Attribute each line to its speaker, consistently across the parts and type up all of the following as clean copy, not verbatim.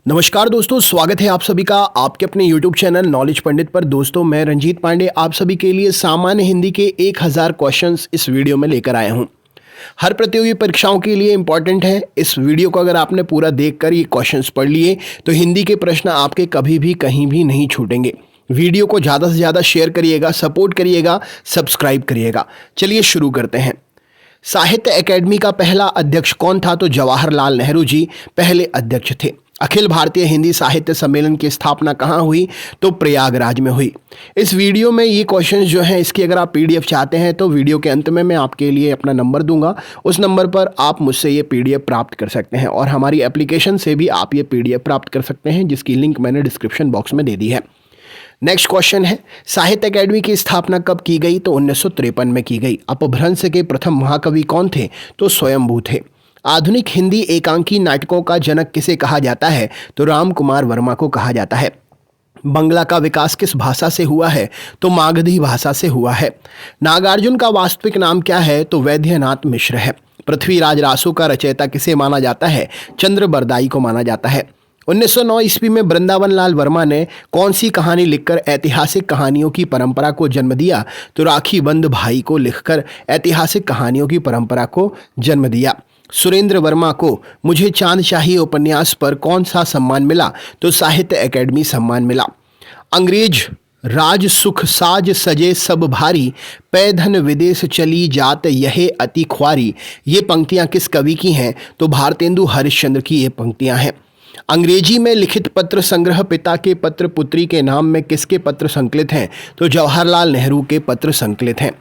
Speaker 1: नमस्कार दोस्तों, स्वागत है आप सभी का आपके अपने YouTube चैनल नॉलेज पंडित पर। दोस्तों, मैं रंजीत पांडे आप सभी के लिए सामान्य हिंदी के 1000 क्वेश्चंस इस वीडियो में लेकर आया हूं। हर प्रतियोगी परीक्षाओं के लिए इंपॉर्टेंट है। इस वीडियो को अगर आपने पूरा देखकर ये क्वेश्चंस पढ़ लिए तो हिंदी के प्रश्न आपके कभी भी कहीं भी नहीं छूटेंगे। वीडियो को ज़्यादा से ज़्यादा शेयर करिएगा, सपोर्ट करिएगा, सब्सक्राइब करिएगा। चलिए शुरू करते हैं। साहित्य अकेडमी का पहला अध्यक्ष कौन था? तो जवाहरलाल नेहरू जी पहले अध्यक्ष थे। अखिल भारतीय हिंदी साहित्य सम्मेलन की स्थापना कहाँ हुई? तो प्रयागराज में हुई। इस वीडियो में ये क्वेश्चंस जो हैं इसकी अगर आप पीडीएफ चाहते हैं तो वीडियो के अंत में मैं आपके लिए अपना नंबर दूंगा। उस नंबर पर आप मुझसे ये पीडीएफ प्राप्त कर सकते हैं और हमारी एप्लीकेशन से भी आप ये पीडीएफ प्राप्त कर सकते हैं, जिसकी लिंक मैंने डिस्क्रिप्शन बॉक्स में दे दी है। नेक्स्ट क्वेश्चन है, साहित्य अकेडमी की स्थापना कब की गई? तो 1953 में की गई। अपभ्रंश के प्रथम महाकवि कौन थे? तो स्वयंभू थे। आधुनिक हिंदी एकांकी नाटकों का जनक किसे कहा जाता है? तो राम कुमार वर्मा को कहा जाता है। बंगला का विकास किस भाषा से हुआ है? तो मागधी भाषा से हुआ है। नागार्जुन का वास्तविक नाम क्या है? तो वैद्यनाथ मिश्र है। पृथ्वीराज रासो का रचयिता किसे माना जाता है? चंद्र बरदाई को माना जाता है। 1909 ईस्वी में वृंदावन लाल वर्मा ने कौन सी कहानी लिखकर ऐतिहासिक कहानियों की परंपरा को जन्म दिया? तो राखी बंध भाई को लिखकर ऐतिहासिक कहानियों की परंपरा को जन्म दिया। सुरेंद्र वर्मा को मुझे चांद चाहिए उपन्यास पर कौन सा सम्मान मिला? तो साहित्य अकेडमी सम्मान मिला। अंग्रेज राज सुख साज सजे सब भारी, पै धन विदेश चली जात यहे अति ख्वारी। ये पंक्तियां किस कवि की हैं? तो भारतेंदु हरिश्चंद्र की ये पंक्तियां हैं। अंग्रेजी में लिखित पत्र संग्रह पिता के पत्र पुत्री के नाम में किसके पत्र संकलित हैं? तो जवाहरलाल नेहरू के पत्र संकलित हैं।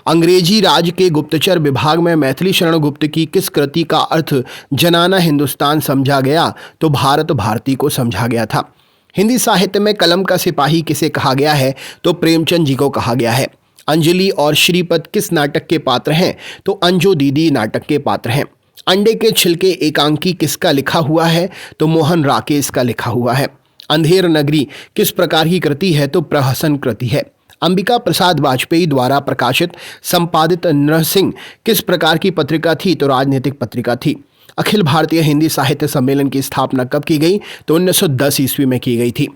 Speaker 1: अंग्रेजी राज के गुप्तचर विभाग में मैथिली शरण गुप्त की किस कृति का अर्थ जनाना हिंदुस्तान समझा गया? तो भारत भारती को समझा गया था। हिंदी साहित्य में कलम का सिपाही किसे कहा गया है? तो प्रेमचंद जी को कहा गया है। अंजलि और श्रीपद किस नाटक के पात्र हैं? तो अंजो दीदी नाटक के पात्र हैं। अंडे के छिलके एकांकी किसका लिखा हुआ है? तो मोहन राकेश का लिखा हुआ है। अंधेर नगरी किस प्रकार की कृति है? तो प्रहसन कृति है। अंबिका प्रसाद वाजपेयी द्वारा प्रकाशित संपादित नरसिंह किस प्रकार की पत्रिका थी? तो राजनीतिक पत्रिका थी। अखिल भारतीय हिंदी साहित्य सम्मेलन की स्थापना कब की गई? तो 1910 ईस्वी में की गई थी।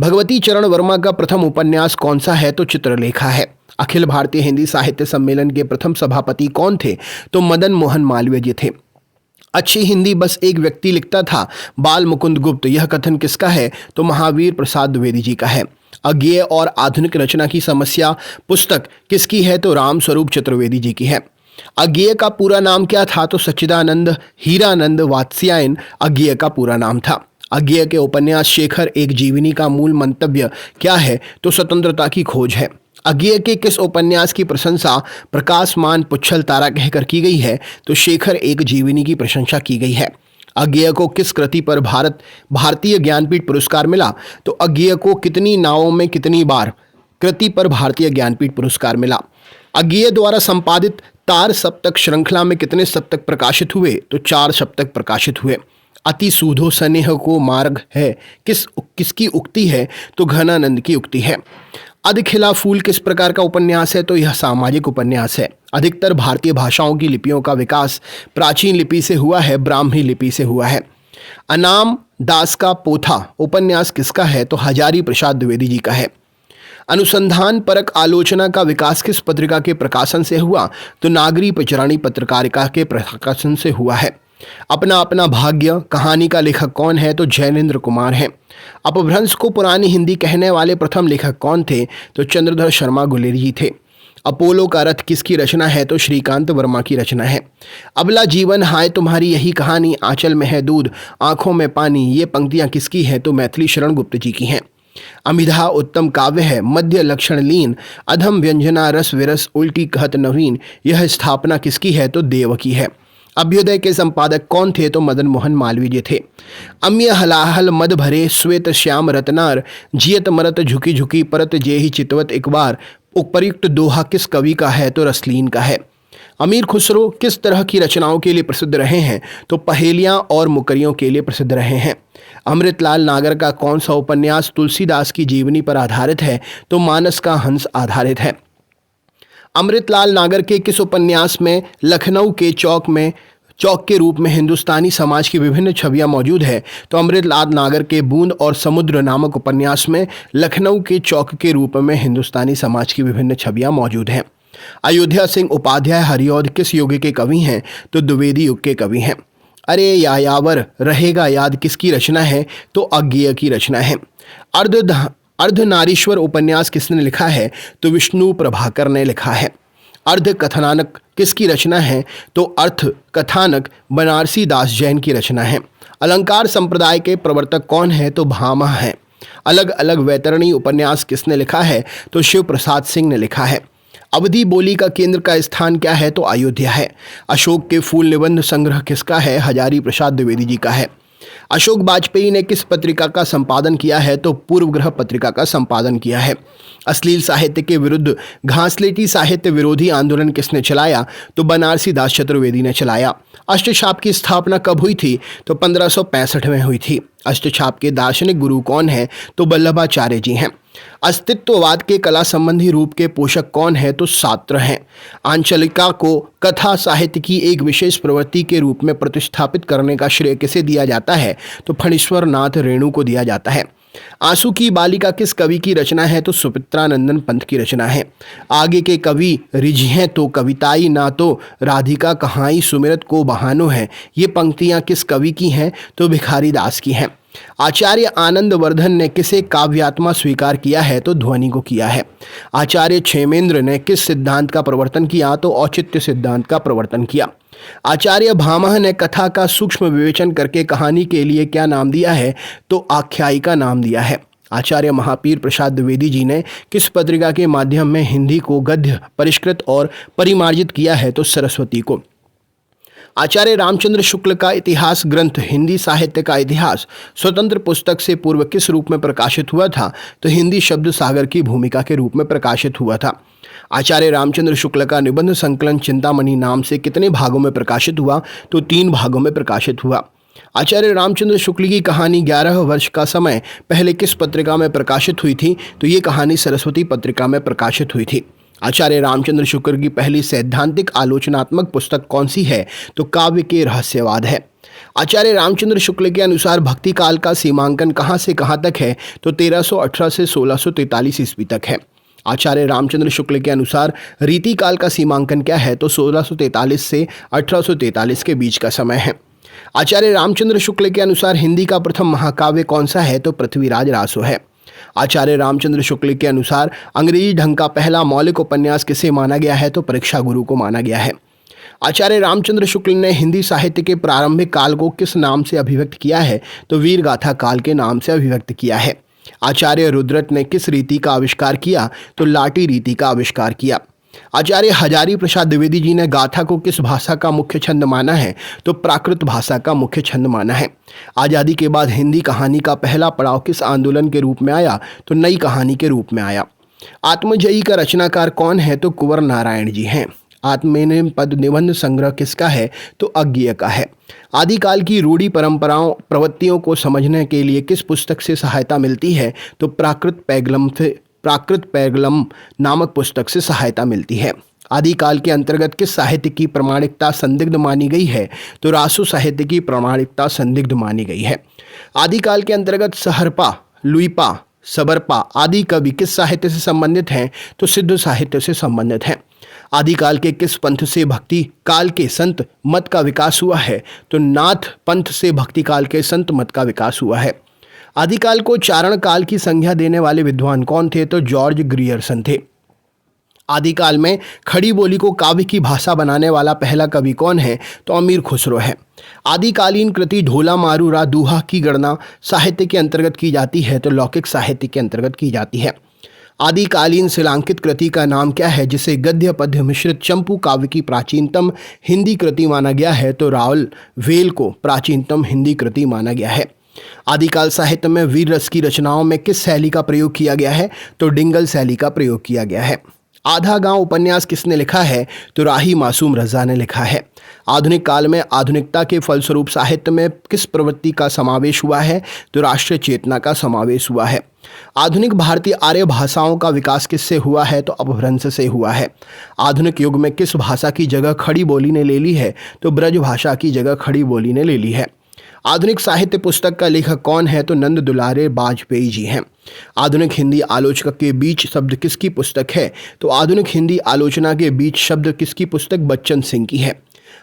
Speaker 1: भगवती चरण वर्मा का प्रथम उपन्यास कौन सा है? तो चित्रलेखा है। अखिल भारतीय हिंदी साहित्य सम्मेलन के प्रथम सभापति कौन थे? तो मदन मोहन मालवीय जी थे। अच्छी हिंदी बस एक व्यक्ति लिखता था, बाल मुकुंद गुप्त, यह कथन किसका है? तो महावीर प्रसाद द्विवेदी जी का है। अज्ञेय और आधुनिक रचना की समस्या पुस्तक किसकी है? तो राम स्वरूप चतुर्वेदी जी की है। अज्ञेय का पूरा नाम क्या था? तो सच्चिदानंद हीरानंद वात्स्यायन अज्ञेय का पूरा नाम था। अज्ञेय के उपन्यास शेखर एक जीवनी का मूल मंतव्य क्या है? तो स्वतंत्रता की खोज है। अज्ञेय के किस उपन्यास की प्रशंसा प्रकाशमान पुच्छल तारा कहकर की गई है? तो शेखर एक जीवनी की प्रशंसा की गई है। अज्ञेय को किस कृति पर भारतीय ज्ञानपीठ पुरस्कार मिला? तो अज्ञेय को कितनी नावों में कितनी बार कृति पर भारतीय ज्ञानपीठ पुरस्कार मिला। अज्ञेय द्वारा संपादित तार सप्तक श्रृंखला में कितने सप्तक प्रकाशित हुए? तो 4 सप्तक प्रकाशित हुए। अति सूधो स्नेह को मार्ग है किसकी उक्ति है? तो घनानंद की उक्ति है। अध खिला फूल किस प्रकार का उपन्यास है? तो यह सामाजिक उपन्यास है। अधिकतर भारतीय भाषाओं की लिपियों का विकास प्राचीन लिपि से हुआ है, ब्राह्मी लिपि से हुआ है। अनाम दास का पोथा उपन्यास किसका है? तो हजारी प्रसाद द्विवेदी जी का है। अनुसंधान परक आलोचना का विकास किस पत्रिका के प्रकाशन से हुआ? तो नागरी पचराणी पत्रकारिता के प्रकाशन से हुआ है। अपना अपना भाग्य कहानी का लेखक कौन है? तो जैनेन्द्र कुमार हैं। अपभ्रंश को पुरानी हिंदी कहने वाले प्रथम लेखक कौन थे? तो चंद्रधर शर्मा गुलेरी जी थे। अपोलो का रथ किसकी रचना है? तो श्रीकांत वर्मा की रचना है। अबला जीवन हाय तुम्हारी यही कहानी, आंचल में है दूध आंखों में पानी, ये पंक्तियां किसकी हैं? तो मैथिली शरण गुप्त जी की हैं। अमिधा उत्तम काव्य है, मध्य लक्षण लीन, अधम व्यंजना रस विरस उल्टी कहत नवीन, यह स्थापना किसकी है? तो देव की है। अभ्युदय के संपादक कौन थे? तो मदन मोहन मालवीय जी थे। अम्य हलाहल मद भरे श्वेत श्याम रत्नार, जियत मरत झुकी झुकी परत जेहि चितवत एक बार, उपयुक्त दोहा किस कवि का है? तो रसलीन का है। अमीर खुसरो किस तरह की रचनाओं के लिए प्रसिद्ध रहे हैं? तो पहेलियां और मुकरियों के लिए प्रसिद्ध रहे हैं। अमृतलाल नागर का कौन सा उपन्यास तुलसीदास की जीवनी पर आधारित है? तो मानस का हंस आधारित है। अमृतलाल नागर के किस उपन्यास में लखनऊ के चौक में चौक के रूप में हिंदुस्तानी समाज की विभिन्न छवियां मौजूद है तो अमृतलाल नागर के बूंद और समुद्र नामक उपन्यास में लखनऊ के चौक के रूप में हिंदुस्तानी समाज की विभिन्न छवियां मौजूद हैं। अयोध्या सिंह उपाध्याय हरिऔध किस युग के कवि हैं तो द्विवेदी युग के कवि हैं। अरे यायावर रहेगा याद किसकी रचना है तो अज्ञेय की रचना है। अर्धनारीश्वर उपन्यास किसने लिखा है तो विष्णु प्रभाकर ने लिखा है। अर्ध कथानक किसकी रचना है तो अर्थ कथानक बनारसी दास जैन की रचना है। अलंकार संप्रदाय के प्रवर्तक कौन है तो भामह है। अलग अलग वैतरणी उपन्यास किसने लिखा है तो शिव प्रसाद सिंह ने लिखा है। अवधी बोली का केंद्र का स्थान क्या है तो अयोध्या है। अशोक के फूल निबंध संग्रह किसका है हजारी प्रसाद द्विवेदी जी का है। अशोक वाजपेयी ने किस पत्रिका का संपादन किया है तो पूर्व ग्रह पत्रिका का संपादन किया है। अश्लील साहित्य के विरुद्ध घासलेटी साहित्य विरोधी आंदोलन किसने चलाया तो बनारसी दास चतुर्वेदी ने चलाया। अष्टछाप की स्थापना कब हुई थी तो 1565 में हुई थी। अष्टछाप के दार्शनिक गुरु कौन है तो वल्लभाचार्य जी हैं। अस्तित्ववाद के कला संबंधी रूप के पोषक कौन है तो सात्र हैं। आंचलिका को कथा साहित्य की एक विशेष प्रवृत्ति के रूप में प्रतिस्थापित करने का श्रेय किसे दिया जाता है तो फणीश्वर नाथ रेणु को दिया जाता है। आंसू की बालिका किस कवि की रचना है तो सुमित्रानंदन पंत की रचना है। आगे के कवि रिझ हैं तो कविताई ना तो राधिका कहाई सुमिरत को बहानो है। ये पंक्तियां किस कवि की हैं तो भिखारी दास की हैं। आचार्य आनंदवर्धन ने किसे काव्यात्मा स्वीकार किया है तो ध्वनि को किया है। आचार्य क्षेमेंद्र ने किस सिद्धांत का प्रवर्तन किया तो औचित्य सिद्धांत का प्रवर्तन किया। आचार्य भामह ने कथा का सूक्ष्म विवेचन करके कहानी के लिए क्या नाम दिया है तो आख्यायिका नाम दिया है। आचार्य महापीर प्रसाद द्विवेदी जी ने किस पत्रिका के माध्यम में हिंदी को गद्य परिष्कृत और परिमार्जित किया है तो सरस्वती को। आचार्य रामचंद्र शुक्ल का इतिहास ग्रंथ हिंदी साहित्य का इतिहास स्वतंत्र पुस्तक से पूर्व किस रूप में प्रकाशित हुआ था तो हिंदी शब्द सागर की भूमिका के रूप में प्रकाशित हुआ था। आचार्य रामचंद्र शुक्ल का निबंध संकलन चिंतामणि नाम से कितने भागों में प्रकाशित हुआ तो 3 भागों में प्रकाशित हुआ। आचार्य रामचंद्र शुक्ल की कहानी 11 वर्ष का समय पहले किस पत्रिका में प्रकाशित हुई थी तो ये कहानी सरस्वती पत्रिका में प्रकाशित हुई थी। आचार्य रामचंद्र शुक्ल की पहली सैद्धांतिक आलोचनात्मक पुस्तक कौन सी है तो काव्य के रहस्यवाद है। आचार्य रामचंद्र शुक्ल के अनुसार भक्ति काल का सीमांकन कहाँ से कहाँ तक है तो 1318 से 1643 ईस्वी तक है। आचार्य रामचंद्र शुक्ल के अनुसार रीति काल का सीमांकन क्या है तो 1643 से 1843 के बीच का समय है। आचार्य रामचंद्र शुक्ल के अनुसार हिंदी का प्रथम महाकाव्य कौन सा है तो पृथ्वीराज रासो है। आचार्य रामचंद्र शुक्ल के अनुसार अंग्रेजी ढंग का पहला मौलिक उपन्यास किसे माना गया है तो परीक्षा गुरु को माना गया है। आचार्य रामचंद्र शुक्ल ने हिंदी साहित्य के प्रारंभिक काल को किस नाम से अभिव्यक्त किया है तो वीर गाथा काल के नाम से अभिव्यक्त किया है। आचार्य रुद्रट ने किस रीति का आविष्कार किया तो लाटी रीति का आविष्कार किया। आचार्य हजारी प्रसाद द्विवेदी जी ने गाथा को किस भाषा का मुख्य छंद माना है तो प्राकृत भाषा का मुख्य छंद माना है। आज़ादी के बाद हिंदी कहानी का पहला पड़ाव किस आंदोलन के रूप में आया तो नई कहानी के रूप में आया। आत्मजयी का रचनाकार कौन है तो कुंवर नारायण जी हैं। आत्मनेम पद निबंध संग्रह किसका है तो अज्ञेय का है। आदिकाल की रूढ़ी परंपराओं प्रवृत्तियों को समझने के लिए किस पुस्तक से सहायता मिलती है तो प्राकृत पैगलम नामक पुस्तक से सहायता मिलती है। आदिकाल के अंतर्गत किस साहित्य की प्रामाणिकता संदिग्ध मानी गई है तो रासो साहित्य की प्रामाणिकता संदिग्ध मानी गई है। आदिकाल के अंतर्गत सहरपा लुइपा सबरपा आदि कवि किस साहित्य से संबंधित हैं तो सिद्ध साहित्य से संबंधित हैं। आदिकाल के किस पंथ से भक्ति काल के संत मत का विकास हुआ है तो नाथ पंथ से भक्ति काल के संत मत का विकास हुआ है। आदिकाल को चारण काल की संज्ञा देने वाले विद्वान कौन थे तो जॉर्ज ग्रियर्सन थे। आदिकाल में खड़ी बोली को काव्य की भाषा बनाने वाला पहला कवि कौन है तो अमीर खुसरो है। आदिकालीन कृति ढोला मारूरा दूहा की गणना साहित्य के अंतर्गत की जाती है तो लौकिक साहित्य के अंतर्गत की जाती है। आदिकालीन शिलांकित कृति का नाम क्या है जिसे गद्य पद्य मिश्रित चंपू काव्य की प्राचीनतम हिंदी कृति माना गया है तो रावल वेल को प्राचीनतम हिंदी कृति माना गया है। आदिकाल साहित्य में वीर रस की रचनाओं में किस शैली का प्रयोग किया गया है तो डिंगल शैली का प्रयोग किया गया है। आधा गांव उपन्यास किसने लिखा है? तो राही मासूम रजा ने लिखा है। आधुनिक काल में आधुनिकता के फलस्वरूप साहित्य में किस प्रवृत्ति का समावेश हुआ है? तो राष्ट्रीय चेतना का समावेश हुआ है। आधुनिक भारतीय आर्य भाषाओं का विकास किससे हुआ है? तो अपभ्रंश से हुआ है। आधुनिक युग में किस भाषा की जगह खड़ी बोली ने ले ली है? तो ब्रज भाषा की जगह खड़ी बोली ने ले ली है। आधुनिक साहित्य पुस्तक का लेखक कौन है? तो नंद दुलारे बाजपेयी जी हैं। आधुनिक हिंदी आलोचक के बीच शब्द किसकी पुस्तक है? तो आधुनिक हिंदी आलोचना के बीच शब्द किसकी पुस्तक बच्चन सिंह की है।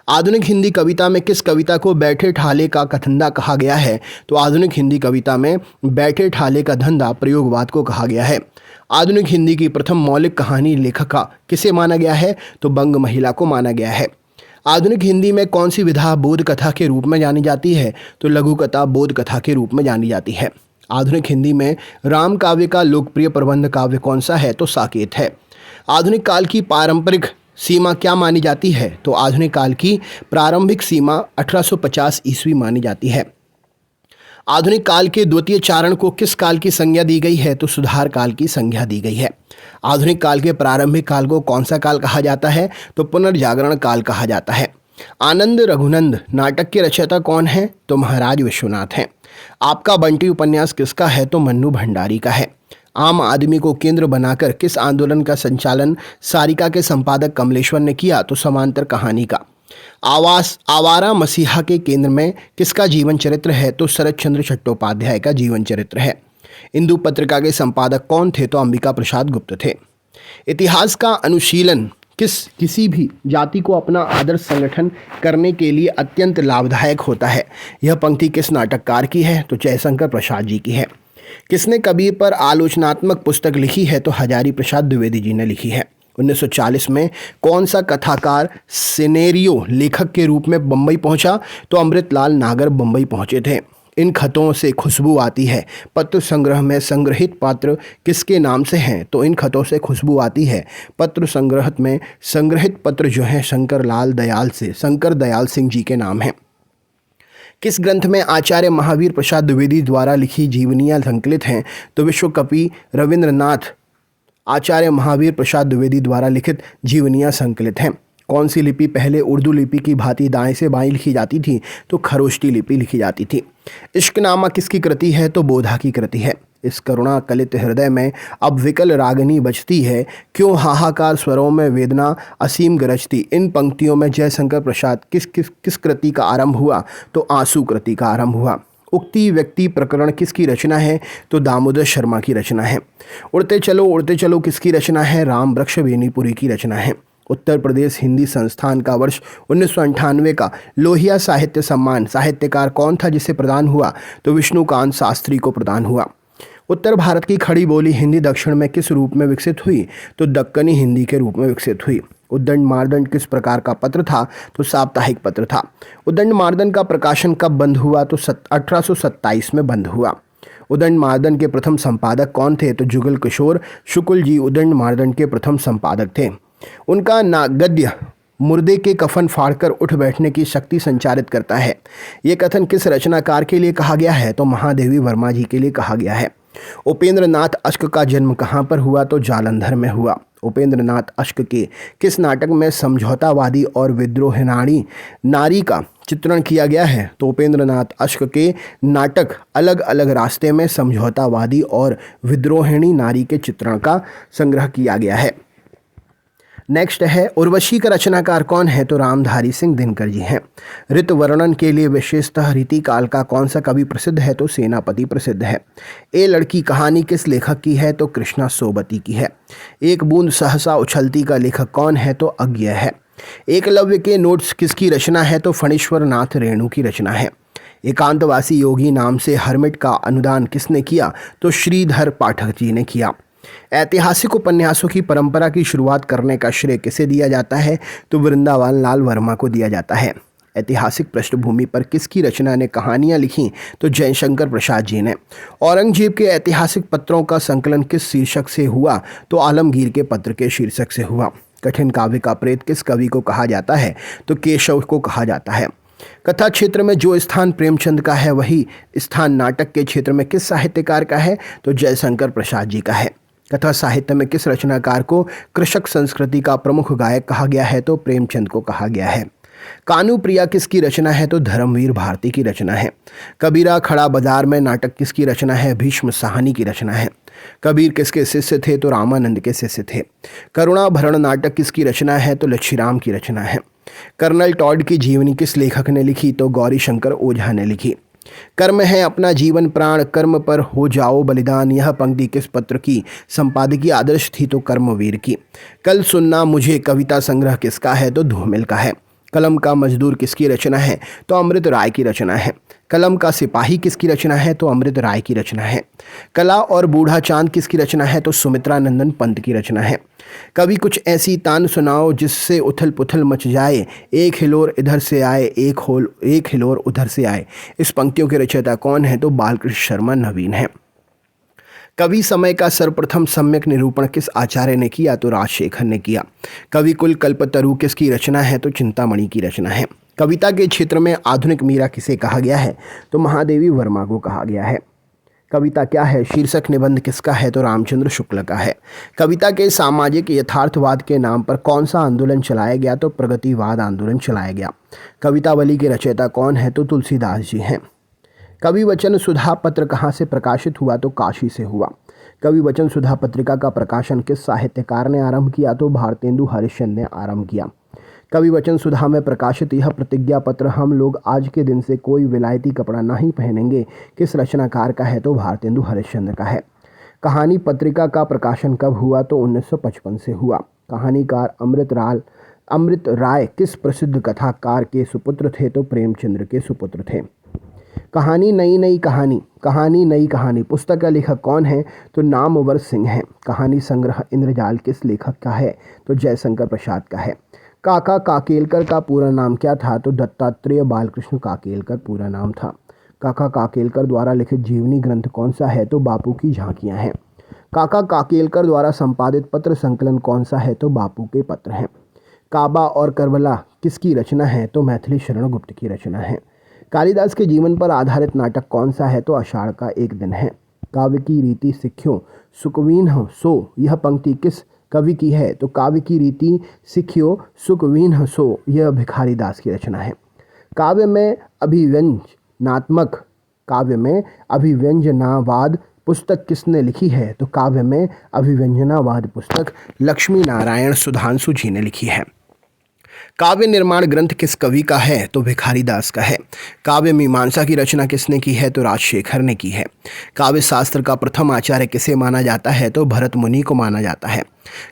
Speaker 1: आधुनिक हिंदी कविता में किस कविता को बैठे ठाले का धंधा कहा गया है? तो आधुनिक हिंदी कविता में बैठे ठाले का धंधा प्रयोगवाद को कहा गया है। आधुनिक हिंदी की प्रथम मौलिक कहानी लेखिका किसे माना गया है? तो बंग महिला को माना गया है। आधुनिक हिंदी में कौन सी विधा बोध कथा के रूप में जानी जाती है? तो लघु कथा बोध कथा के रूप में जानी जाती है। आधुनिक हिंदी में राम काव्य का लोकप्रिय प्रबंध काव्य कौन सा है? तो साकेत है। आधुनिक काल की पारंपरिक सीमा क्या मानी जाती है? तो आधुनिक काल की प्रारंभिक सीमा 1850 ईस्वी मानी जाती है। आधुनिक काल के द्वितीय चारण को किस काल की संज्ञा दी गई है? तो सुधार काल की संज्ञा दी गई है। आधुनिक काल के प्रारंभिक काल को कौन सा काल कहा जाता है? तो पुनर्जागरण काल कहा जाता है। आनंद रघुनंद नाटक के रचयिता कौन है? तो महाराज विश्वनाथ हैं। आपका बंटी उपन्यास किसका है? तो मन्नू भंडारी का है। आम आदमी को केंद्र बनाकर किस आंदोलन का संचालन सारिका के संपादक कमलेश्वर ने किया? तो समांतर कहानी का। आवारा मसीहा के केंद्र में किसका जीवन चरित्र है? तो शरद चंद्र चट्टोपाध्याय का जीवन चरित्र है। इंदु पत्रिका के संपादक कौन थे? तो अंबिका प्रसाद गुप्त थे। इतिहास का अनुशीलन किसी भी जाति को अपना आदर्श संगठन करने के लिए अत्यंत लाभदायक होता है। यह पंक्ति किस नाटककार की है? तो जयशंकर प्रसाद जी की है। किसने कबीर पर आलोचनात्मक पुस्तक लिखी है? तो हजारी प्रसाद द्विवेदी जी ने लिखी है। 1940 में कौन सा कथाकार सिनेरियो लेखक के रूप में बम्बई पहुंचा? तो अमृतलाल नागर बम्बई पहुंचे थे। इन खतों से खुशबू आती है। पत्र संग्रह में संग्रहित पात्र किसके नाम से हैं? तो इन खतों से खुशबू आती है। पत्र संग्रह में संग्रहित पत्र जो हैं शंकर दयाल सिंह जी के नाम हैं। किस ग्रंथ में आचार्य महावीर प्रसाद द्विवेदी द्वारा लिखी जीवनियाँ संकलित हैं? तो विश्व कवि रविंद्रनाथ आचार्य महावीर प्रसाद द्विवेदी द्वारा लिखित जीवनियाँ संकलित हैं। कौन सी लिपि पहले उर्दू लिपि की भांति दाएं से बाएं लिखी जाती थी? तो खरोष्टी लिपि लिखी जाती थी। इश्कनामा किसकी कृति है? तो बोधा की कृति है। इस करुणा कलित हृदय में अब विकल रागनी बजती है, क्यों हाहाकार स्वरों में वेदना असीम गरजती। इन पंक्तियों में जयशंकर प्रसाद किस कृति का आरंभ हुआ? तो आंसू कृति का आरंभ हुआ। उक्ति व्यक्ति प्रकरण किसकी रचना है? तो दामोदर शर्मा की रचना है। उड़ते चलो किसकी रचना है? राम वृक्ष बेनीपुरी की रचना है। उत्तर प्रदेश हिंदी संस्थान का वर्ष 1998 का लोहिया साहित्य सम्मान साहित्यकार कौन था जिसे प्रदान हुआ? तो विष्णुकांत शास्त्री को प्रदान हुआ। उत्तर भारत की खड़ी बोली हिंदी दक्षिण में किस रूप में विकसित हुई? तो दक्कनी हिंदी के रूप में विकसित हुई। उद्दंड मार्दंड किस प्रकार का पत्र था? तो साप्ताहिक पत्र था। उद्दंड मार्दंड का प्रकाशन कब बंद हुआ? तो 1827 में बंद हुआ। उद्दंड मार्दंड के प्रथम संपादक कौन थे? तो जुगल किशोर शुक्ल जी उद्दंड मार्दंड के प्रथम संपादक थे। उनका गद्य मुर्दे के कफन फाड़कर उठ बैठने की शक्ति संचारित करता है। ये कथन किस रचनाकार के लिए कहा गया है? तो महादेवी वर्मा जी के लिए कहा गया है। उपेंद्र नाथ अश्क का जन्म कहाँ पर हुआ? तो जालंधर में हुआ। उपेंद्र नाथ अश्क के किस नाटक में समझौतावादी और विद्रोहिणी नारी का चित्रण किया गया है? तो उपेंद्र नाथ अश्क के नाटक अलग अलग रास्ते में समझौतावादी और विद्रोहिणी नारी के चित्रण का संग्रह किया गया है। नेक्स्ट है उर्वशी का रचनाकार कौन है? तो रामधारी सिंह दिनकर जी हैं। ऋतु वर्णन के लिए विशेषतः रीति काल का कौन सा कवि प्रसिद्ध है? तो सेनापति प्रसिद्ध है। ए लड़की कहानी किस लेखक की है? तो कृष्णा सोबती की है। एक बूंद सहसा उछलती का लेखक कौन है? तो अज्ञेय है। एकलव्य के नोट्स किसकी रचना है? तो फणीश्वर नाथ रेणु की रचना है। एकांतवासी योगी नाम से हर्मिट का अनुदान किसने किया? तो श्रीधर पाठक जी ने किया। ऐतिहासिक उपन्यासों की परंपरा की शुरुआत करने का श्रेय किसे दिया जाता है? तो वृंदावन लाल वर्मा को दिया जाता है। ऐतिहासिक पृष्ठभूमि पर किसकी रचना ने कहानियां लिखी? तो जयशंकर प्रसाद जी ने। औरंगजेब के ऐतिहासिक पत्रों का संकलन किस शीर्षक से हुआ? तो आलमगीर के पत्र के शीर्षक से हुआ। कठिन काव्य का प्रेत किस कवि को कहा जाता है? तो केशव को कहा जाता है। कथा क्षेत्र में जो स्थान प्रेमचंद का है वही स्थान नाटक के क्षेत्र में किस साहित्यकार का है? तो जयशंकर प्रसाद जी का है। कथा साहित्य में किस रचनाकार को कृषक संस्कृति का प्रमुख गायक कहा गया है? तो प्रेमचंद को कहा गया है। कानू प्रिया किसकी रचना है? तो धर्मवीर भारती की रचना है। कबीरा खड़ा बाजार में नाटक किसकी रचना है? भीष्म साहनी की रचना है। कबीर किसके शिष्य थे? तो रामानंद के शिष्य थे। करुणा भरण नाटक किसकी रचना है? तो लच्छीराम की रचना है। कर्नल टॉड की जीवनी किस लेखक ने लिखी? तो गौरी शंकर ओझा ने लिखी। कर्म है अपना जीवन प्राण, कर्म पर हो जाओ बलिदान, यह पंक्ति किस पत्र की संपादकीय आदर्श थी? तो कर्मवीर की। कल सुनना मुझे कविता संग्रह किसका है? तो धूमिल का है। कलम का मजदूर किसकी रचना है? तो अमृत राय की रचना है। कलम का सिपाही किसकी रचना है? तो अमृत राय की रचना है। कला और बूढ़ा चांद किसकी रचना है? तो सुमित्रा नंदन पंत की रचना है। कभी कुछ ऐसी तान सुनाओ जिससे उथल पुथल मच जाए, एक हिलोर इधर से आए एक हिलोर उधर से आए। इस पंक्तियों के रचयिता कौन है? तो बालकृष्ण शर्मा नवीन है। कवि समय का सर्वप्रथम सम्यक निरूपण किस आचार्य ने किया? तो राजशेखर ने किया। कवि कुल कल्पतरु किसकी रचना है? तो चिंतामणि की रचना है। कविता के क्षेत्र में आधुनिक मीरा किसे कहा गया है? तो महादेवी वर्मा को कहा गया है। कविता क्या है? शीर्षक निबंध किसका है? तो रामचंद्र शुक्ल का है। कविता के सामाजिक यथार्थवाद के नाम पर कौन सा आंदोलन चलाया गया? तो प्रगतिवाद आंदोलन चलाया गया। कवितावली के रचयिता कौन है? तो तुलसीदास जी हैं। कवि वचन सुधा पत्र कहाँ से प्रकाशित हुआ? तो काशी से हुआ। कवि वचन सुधा पत्रिका का प्रकाशन किस साहित्यकार ने आरंभ किया? तो भारतेंदु हरिश्चंद्र ने आरंभ किया। कवि वचन सुधा में प्रकाशित यह प्रतिज्ञा पत्र हम लोग आज के दिन से कोई विलायती कपड़ा नहीं पहनेंगे किस रचनाकार का है? तो भारतेंदु हरिश्चंद्र का है। कहानी पत्रिका का प्रकाशन कब हुआ? तो 1955 से हुआ। कहानीकार अमृत राय किस प्रसिद्ध कथाकार के सुपुत्र थे? तो प्रेमचंद्र के सुपुत्र थे। कहानी नई कहानी पुस्तक का लेखक कौन है? तो नामवर सिंह है। कहानी संग्रह इंद्रजाल किस लेखक का है? तो जयशंकर प्रसाद का है। काका काकेलकर का पूरा नाम क्या था? तो दत्तात्रेय बालकृष्ण काकेलकर पूरा नाम था। काका काकेलकर द्वारा लिखित जीवनी ग्रंथ कौन सा है? तो बापू की झांकियाँ हैं। काका काकेलकर द्वारा संपादित पत्र संकलन कौन सा है? तो बापू के पत्र हैं। काबा और करबला किसकी रचना है? तो मैथिली शरण गुप्त की रचना है। कालिदास के जीवन पर आधारित नाटक कौन सा है? तो आषाढ़ का एक दिन है। काव्य की रीति सिख्यो सुकवीन हो सो, यह पंक्ति किस कवि की है? तो काव्य की रीति सिख्यो सुकवीन हो सो, यह भिखारी दास की रचना है। काव्य में अभिव्यंजनावाद पुस्तक किसने लिखी है? तो काव्य में अभिव्यंजनावाद पुस्तक लक्ष्मी नारायण सुधांशु जी ने लिखी है। काव्य निर्माण ग्रंथ किस कवि का है? तो भिखारी दास का है। काव्य मीमांसा की रचना किसने की है? तो राजशेखर ने की है। काव्य शास्त्र का प्रथम आचार्य किसे माना जाता है? तो भरत मुनि को माना जाता है।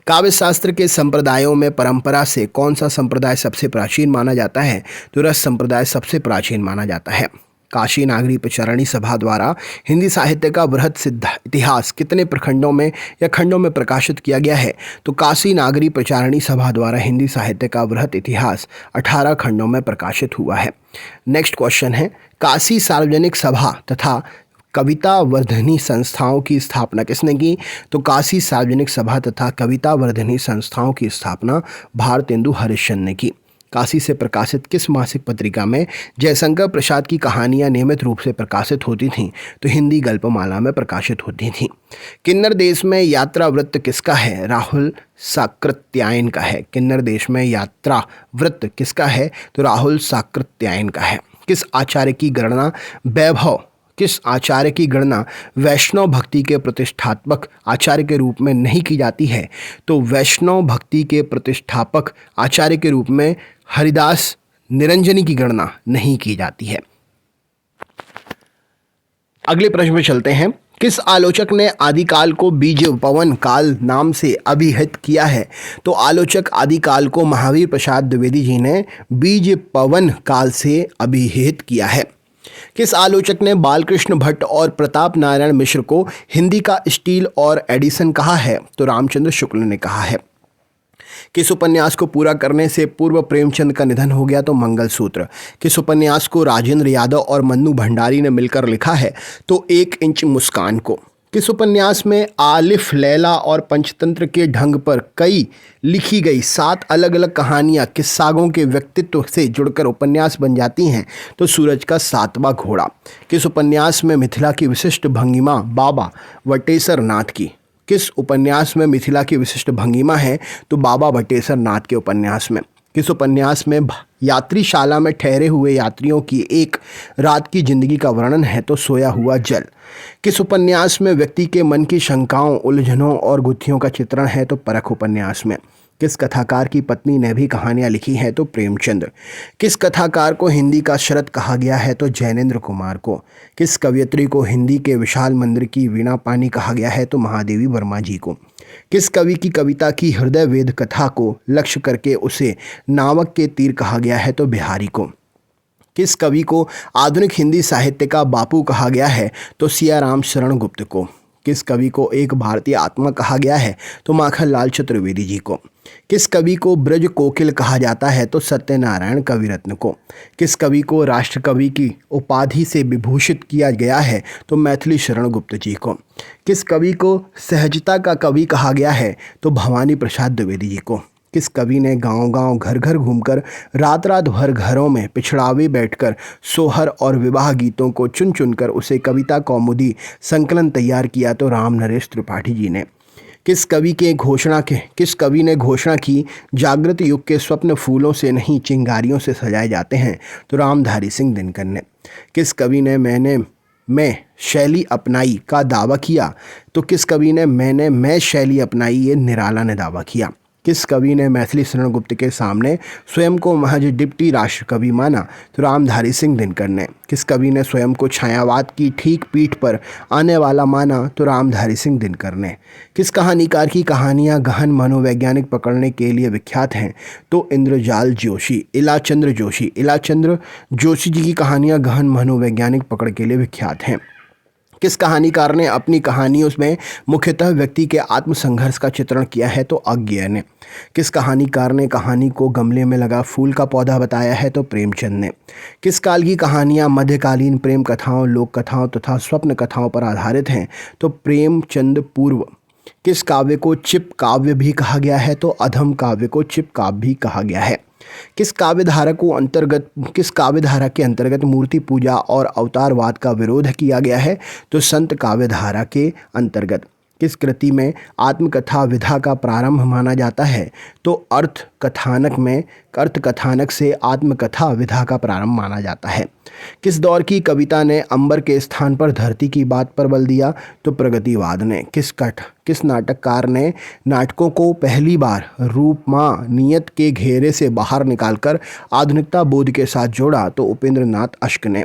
Speaker 1: काव्य शास्त्र के संप्रदायों में परंपरा से कौन सा संप्रदाय सबसे प्राचीन माना जाता है? तो रस संप्रदाय सबसे प्राचीन माना जाता है। काशी नागरी प्रचारणी सभा द्वारा हिंदी साहित्य का बृहद सिद्ध इतिहास कितने प्रखंडों में या खंडों में प्रकाशित किया गया है? तो काशी नागरी प्रचारणी सभा द्वारा हिंदी साहित्य का बृहद इतिहास 18 खंडों में प्रकाशित हुआ है। नेक्स्ट क्वेश्चन है, काशी सार्वजनिक सभा तथा कविता वर्धनी संस्थाओं की स्थापना किसने की? तो काशी सार्वजनिक सभा तथा कविता वर्धनी संस्थाओं की स्थापना भारतेंदु हरिश्चंद्र ने की। काशी से प्रकाशित किस मासिक पत्रिका में जयशंकर प्रसाद की कहानियां नियमित रूप से प्रकाशित होती थीं? तो हिंदी गल्पमाला में प्रकाशित होती थीं। किन्नर देश में यात्रा वृत्त किसका है? राहुल साकृत्यायन का है। किन्नर देश में यात्रा वृत्त किसका है? तो राहुल साकृत्यायन का है। किस आचार्य की गणना वैष्णव भक्ति के प्रतिष्ठापक आचार्य के रूप में नहीं की जाती है? तो वैष्णव भक्ति के प्रतिष्ठापक आचार्य के रूप में हरिदास निरंजनी की गणना नहीं की जाती है। अगले प्रश्न में चलते हैं। किस आलोचक ने आदिकाल को बीज पवन काल नाम से अभिहित किया है? तो आलोचक आदिकाल को महावीर प्रसाद द्विवेदी जी ने बीज पवन काल से अभिहित किया है। किस आलोचक ने बालकृष्ण भट्ट और प्रताप नारायण मिश्र को हिंदी का स्टील और एडिसन कहा है? तो रामचंद्र शुक्ल ने कहा है। किस उपन्यास को पूरा करने से पूर्व प्रेमचंद का निधन हो गया? तो मंगलसूत्र। किस उपन्यास को राजेंद्र यादव और मन्नू भंडारी ने मिलकर लिखा है? तो 1 इंच मुस्कान को। किस उपन्यास में आलिफ लैला और पंचतंत्र के ढंग पर कई लिखी गई 7 अलग अलग कहानियाँ किस्सागों के व्यक्तित्व से जुड़कर उपन्यास बन जाती हैं? तो सूरज का 7वां घोड़ा। किस उपन्यास में मिथिला की विशिष्ट भंगिमा बाबा वटेसर नाथ की? किस उपन्यास में मिथिला की विशिष्ट भंगिमा है? तो बाबा भट्टेश्वर नाथ के उपन्यास में। किस उपन्यास में यात्रीशाला में ठहरे हुए यात्रियों की एक रात की जिंदगी का वर्णन है? तो सोया हुआ जल। किस उपन्यास में व्यक्ति के मन की शंकाओं, उलझनों और गुत्थियों का चित्रण है? तो परख उपन्यास में। किस कथाकार की पत्नी ने भी कहानियां लिखी हैं? तो प्रेमचंद। किस कथाकार को हिंदी का शरद कहा गया है? तो जैनेन्द्र कुमार को। किस कवयित्री को हिंदी के विशाल मंदिर की वीणा पानी कहा गया है? तो महादेवी वर्मा जी को। किस कवि की कविता की हृदय वेद कथा को लक्ष्य करके उसे नावक के तीर कहा गया है? तो बिहारी को। किस कवि को आधुनिक हिंदी साहित्य का बापू कहा गया है? तो सियाराम शरण गुप्त को। किस कवि को एक भारतीय आत्मा कहा गया है? तो माखनलाल चतुर्वेदी जी को। किस कवि को ब्रज कोकिल कहा जाता है? तो सत्यनारायण कविरत्न को। किस कवि को राष्ट्र कवि की उपाधि से विभूषित किया गया है? तो मैथिली शरण गुप्त जी को। किस कवि को सहजता का कवि कहा गया है? तो भवानी प्रसाद द्विवेदी जी को। किस कवि ने गांव-गांव, घर-घर घूमकर रात-रात भर घरों में पिछड़ावे बैठकर सोहर और विवाह गीतों को चुन-चुनकर उसे कविता कौमुदी संकलन तैयार किया? तो राम नरेश त्रिपाठी जी ने। किस कवि ने घोषणा की जागृत युग के स्वप्न फूलों से नहीं चिंगारियों से सजाए जाते हैं? तो रामधारी सिंह दिनकर ने। किस कवि ने मैं शैली अपनाई का दावा किया? तो किस कवि ने मैं शैली अपनाई ये निराला ने दावा किया? किस कवि ने मैथिली शरण गुप्त के सामने स्वयं को महज डिप्टी राष्ट्र कवि माना? तो रामधारी सिंह दिनकर ने। किस कवि ने स्वयं को छायावाद की ठीक पीठ पर आने वाला माना? तो रामधारी सिंह दिनकर ने। किस कहानीकार की कहानियां गहन मनोवैज्ञानिक पकड़ने के लिए विख्यात हैं? तो इलाचंद्र जोशी जी की कहानियां गहन मनोवैज्ञानिक पकड़ के लिए विख्यात हैं। किस कहानीकार ने अपनी कहानियों में मुख्यतः व्यक्ति के आत्मसंघर्ष का चित्रण किया है? तो अज्ञेय ने। किस कहानीकार ने कहानी को गमले में लगा फूल का पौधा बताया है? तो प्रेमचंद ने। किस काल की कहानियां मध्यकालीन प्रेम कथाओं, लोक कथाओं तथा स्वप्न कथाओं पर आधारित हैं? तो प्रेमचंद पूर्व। किस काव्य को चिप काव्य भी कहा गया है? तो अधम काव्य को चिप काव्य भी कहा गया है। किस काव्यधारा के अंतर्गत मूर्ति पूजा और अवतारवाद का विरोध किया गया है? तो संत काव्यधारा के अंतर्गत। किस कृति में आत्मकथा विधा का प्रारंभ माना जाता है? तो अर्थ कथानक से आत्मकथा विधा का प्रारंभ माना जाता है। किस दौर की कविता ने अंबर के स्थान पर धरती की बात पर बल दिया? तो प्रगतिवाद ने। किस नाटककार ने नाटकों को पहली बार रूपमानियत के घेरे से बाहर निकालकर आधुनिकता बोध के साथ जोड़ा? तो उपेंद्र नाथ अश्क ने।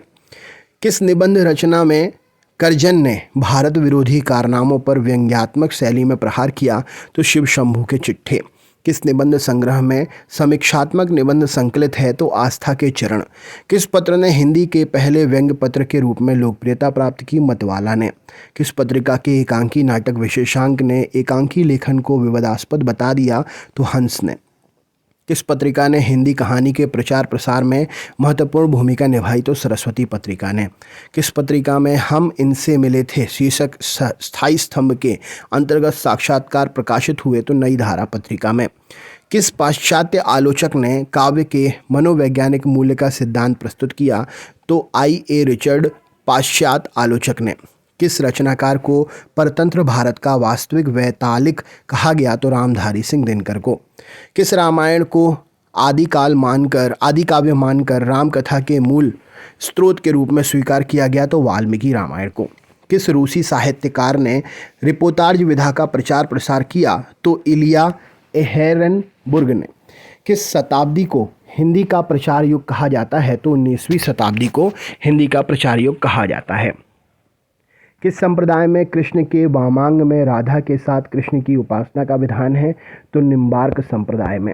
Speaker 1: किस निबंध रचना में करजन ने भारत विरोधी कारनामों पर व्यंग्यात्मक शैली में प्रहार किया? तो शिव शंभू के चिट्ठे। किस निबंध संग्रह में समीक्षात्मक निबंध संकलित है? तो आस्था के चरण। किस पत्र ने हिंदी के पहले व्यंग्य पत्र के रूप में लोकप्रियता प्राप्त की? मतवाला ने। किस पत्रिका के एकांकी नाटक विशेषांक ने एकांकी लेखन को विवादास्पद बता दिया? तो हंस ने। किस पत्रिका ने हिंदी कहानी के प्रचार प्रसार में महत्वपूर्ण भूमिका निभाई? तो सरस्वती पत्रिका ने। किस पत्रिका में हम इनसे मिले थे शीर्षक स्थायी स्तंभ के अंतर्गत साक्षात्कार प्रकाशित हुए? तो नई धारा पत्रिका में। किस पाश्चात्य आलोचक ने काव्य के मनोवैज्ञानिक मूल्य का सिद्धांत प्रस्तुत किया? तो I.A. रिचर्ड पाश्चात्य आलोचक ने। किस रचनाकार को परतंत्र भारत का वास्तविक वैतालिक कहा गया? तो रामधारी सिंह दिनकर को। किस रामायण को आदि काव्य मानकर रामकथा के मूल स्रोत के रूप में स्वीकार किया गया? तो वाल्मीकि रामायण को। किस रूसी साहित्यकार ने रिपोर्ताज विधा का प्रचार प्रसार किया? तो इलिया एहेरनबुर्ग ने। किस शताब्दी को हिंदी का प्रचार युग कहा जाता है? तो 19वीं शताब्दी को हिंदी का प्रचार युग कहा जाता है। किस संप्रदाय में कृष्ण के वामांग में राधा के साथ कृष्ण की उपासना का विधान है? तो निम्बार्क संप्रदाय में।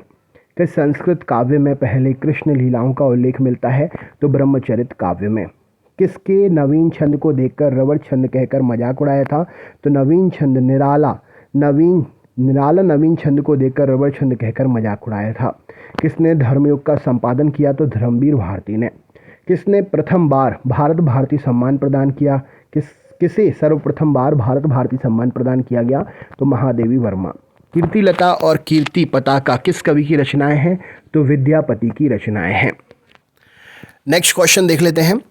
Speaker 1: किस संस्कृत काव्य में पहले कृष्ण लीलाओं का उल्लेख मिलता है? तो ब्रह्मचरित काव्य में। किसके नवीन छंद को देखकर रबड़ छंद कहकर मजाक उड़ाया था? तो निराला नवीन छंद को देखकर रबड़ छंद कहकर मजाक उड़ाया था। किसने धर्मयुग का संपादन किया? तो धर्मवीर भारती ने। किसने प्रथम बार भारत भारती सम्मान प्रदान किया? किसे सर्वप्रथम बार भारत भारती सम्मान प्रदान किया गया? तो महादेवी वर्मा। कीर्तिलता और कीर्ति पताका किस कवि की रचनाएं हैं? तो विद्यापति की रचनाएं हैं। नेक्स्ट क्वेश्चन देख लेते हैं।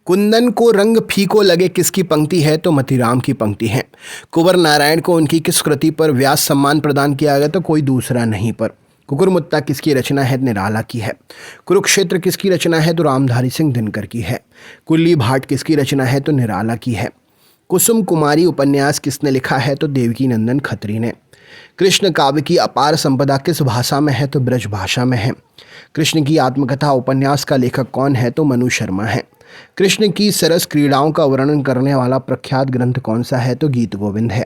Speaker 1: कुंदन को रंग फीको लगे किसकी पंक्ति है? तो मतीराम की पंक्ति है। कुंवर नारायण को उनकी किस कृति पर व्यास सम्मान प्रदान किया गया? तो कोई दूसरा नहीं पर कुकुरमुत्ता किसकी रचना है? निराला की है। कुरुक्षेत्र किसकी रचना है? तो रामधारी सिंह दिनकर की है। कुल्ली भाट किसकी रचना है? तो निराला की है। कुसुम कुमारी उपन्यास किसने लिखा है? तो देवकी नंदन खत्री ने। कृष्ण काव्य की अपार संपदा किस भाषा में है? तो ब्रज भाषा में है। कृष्ण की आत्मकथा उपन्यास का लेखक कौन है? तो मनु शर्मा है। कृष्ण की सरस क्रीड़ाओं का वर्णन करने वाला प्रख्यात ग्रंथ कौन सा है? तो गीत गोविंद है।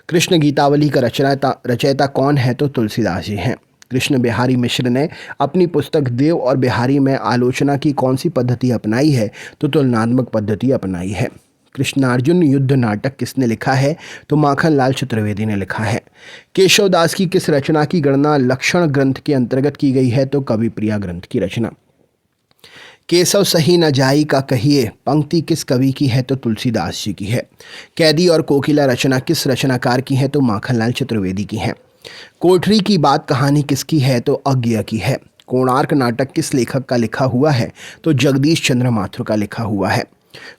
Speaker 1: कृष्ण गीतावली का रचयिता कौन है? तो तुलसीदास जी हैं। कृष्ण बिहारी मिश्र ने अपनी पुस्तक देव और बिहारी में आलोचना की कौन सी पद्धति अपनाई है? तो तुलनात्मक पद्धति अपनाई है। कृष्णार्जुन युद्ध नाटक किसने लिखा है? तो माखन लाल चतुर्वेदी ने लिखा है। केशवदास की किस रचना की गणना लक्षण ग्रंथ के अंतर्गत की गई है? तो कवि प्रिया ग्रंथ की रचना। केशव सही न जाई का कहिए पंक्ति किस कवि की है? तो तुलसीदास जी की है। कैदी और कोकिला रचना किस रचनाकार की है? तो माखनलाल चतुर्वेदी की है। कोठरी की बात कहानी किसकी है? तो अज्ञा की है। कोणार्क नाटक किस लेखक का लिखा हुआ है? तो जगदीश चंद्र माथुर का लिखा हुआ है।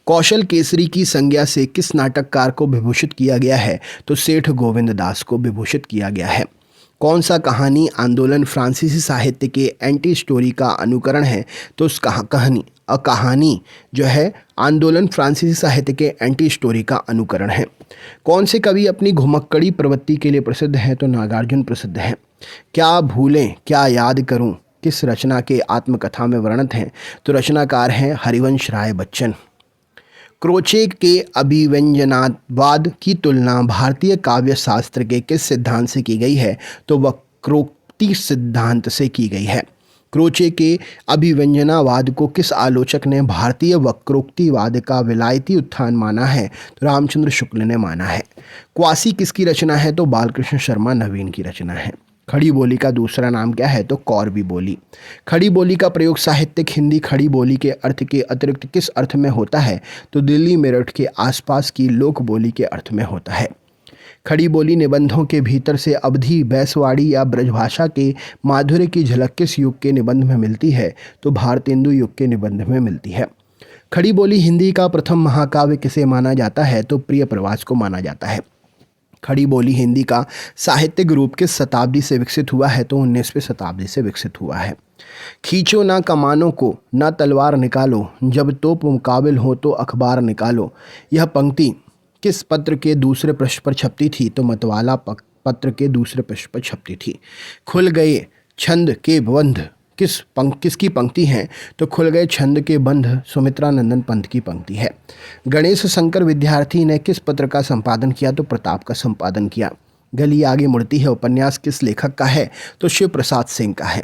Speaker 1: कौशल केसरी की संज्ञा से किस नाटककार को विभूषित किया गया है? तो सेठ गोविंद दास को विभूषित किया गया है। कौन सा कहानी आंदोलन फ्रांसीसी साहित्य के एंटी स्टोरी का अनुकरण है? तो उस कहानी जो है आंदोलन फ्रांसीसी साहित्य के एंटी स्टोरी का अनुकरण है। कौन से कवि अपनी घुमक्कड़ी प्रवृत्ति के लिए प्रसिद्ध हैं? तो नागार्जुन प्रसिद्ध हैं। क्या भूलें क्या याद करूं किस रचना के आत्मकथा में वर्णित हैं? तो रचनाकार हैं हरिवंश राय बच्चन। क्रोचे के अभिव्यंजनावाद की तुलना भारतीय काव्य शास्त्र के किस सिद्धांत से की गई है? तो वक्रोक्ति सिद्धांत से की गई है। क्रोचे के अभिव्यंजनावाद को किस आलोचक ने भारतीय वक्रोक्तिवाद का विलायती उत्थान माना है? तो रामचंद्र शुक्ल ने माना है। क्वासी किसकी रचना है? तो बालकृष्ण शर्मा नवीन की रचना है। खड़ी बोली का दूसरा नाम क्या है? तो कौरवी बोली। खड़ी बोली का प्रयोग साहित्यिक हिंदी खड़ी बोली के अर्थ के अतिरिक्त किस अर्थ में होता है? तो दिल्ली मेरठ के आसपास की लोक बोली के अर्थ में होता है। खड़ी बोली निबंधों के भीतर से अवधी बैसवाड़ी या ब्रजभाषा के माधुर्य की झलक किस युग के निबंध में मिलती है? तो भारतेंदु युग के निबंध में मिलती है। खड़ी बोली हिंदी का प्रथम महाकाव्य किसे माना जाता है? तो प्रिय प्रवास को माना जाता है। खड़ी बोली हिंदी का साहित्यिक रूप किस शताब्दी से विकसित हुआ है? तो 19वीं शताब्दी से विकसित हुआ है। खींचो ना कमानों को ना तलवार निकालो, जब तोप मुकाबिल हो तो अखबार निकालो। यह पंक्ति किस पत्र के दूसरे पृष्ठ पर छपती थी? तो मतवाला पत्र के दूसरे पृष्ठ पर छपती थी। खुल गए छंद के बंध किसकी पंक्ति हैं? तो खुल गए छंद के बंध सुमित्रा नंदन पंत की पंक्ति है। गणेश शंकर विद्यार्थी ने किस पत्र का संपादन किया? तो प्रताप का संपादन किया। गली आगे मुड़ती है उपन्यास किस लेखक का है? तो शिव प्रसाद सिंह का है।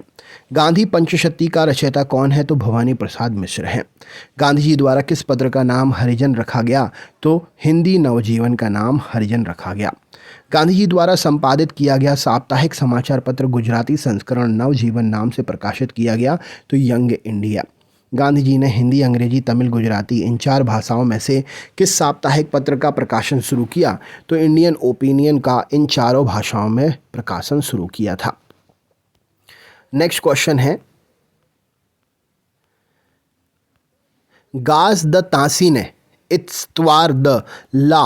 Speaker 1: गांधी पंचशती का रचयिता कौन है? तो भवानी प्रसाद मिश्र हैं। गांधी जी द्वारा किस पत्र का नाम हरिजन रखा गया? तो हिंदी नवजीवन का नाम हरिजन रखा गया। गांधी जी द्वारा संपादित किया गया साप्ताहिक समाचार पत्र गुजराती संस्करण नवजीवन नाम से प्रकाशित किया गया। तो यंग इंडिया। गांधी जी ने हिंदी, अंग्रेजी, तमिल, गुजराती इन 4 भाषाओं में से किस साप्ताहिक पत्र का प्रकाशन शुरू किया? तो इंडियन ओपिनियन का इन चारों भाषाओं में प्रकाशन शुरू किया था। नेक्स्ट क्वेश्चन है, गाज द तासीन इत्वार द ला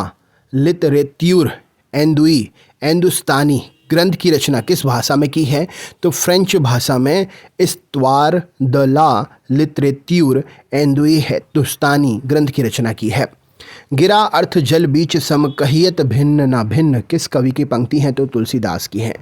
Speaker 1: लिटरेत्यूर एंदुई एंदुस्तानी ग्रंथ की रचना किस भाषा में की है? तो फ्रेंच भाषा में इस्त्वार द ला लिटरेत्यूर एंदुई हिंदुस्तानी ग्रंथ की रचना की है। गिरा अर्थ जल बीच सम कहियत भिन्न ना भिन्न किस कवि की पंक्ति है? तो तुलसीदास की है।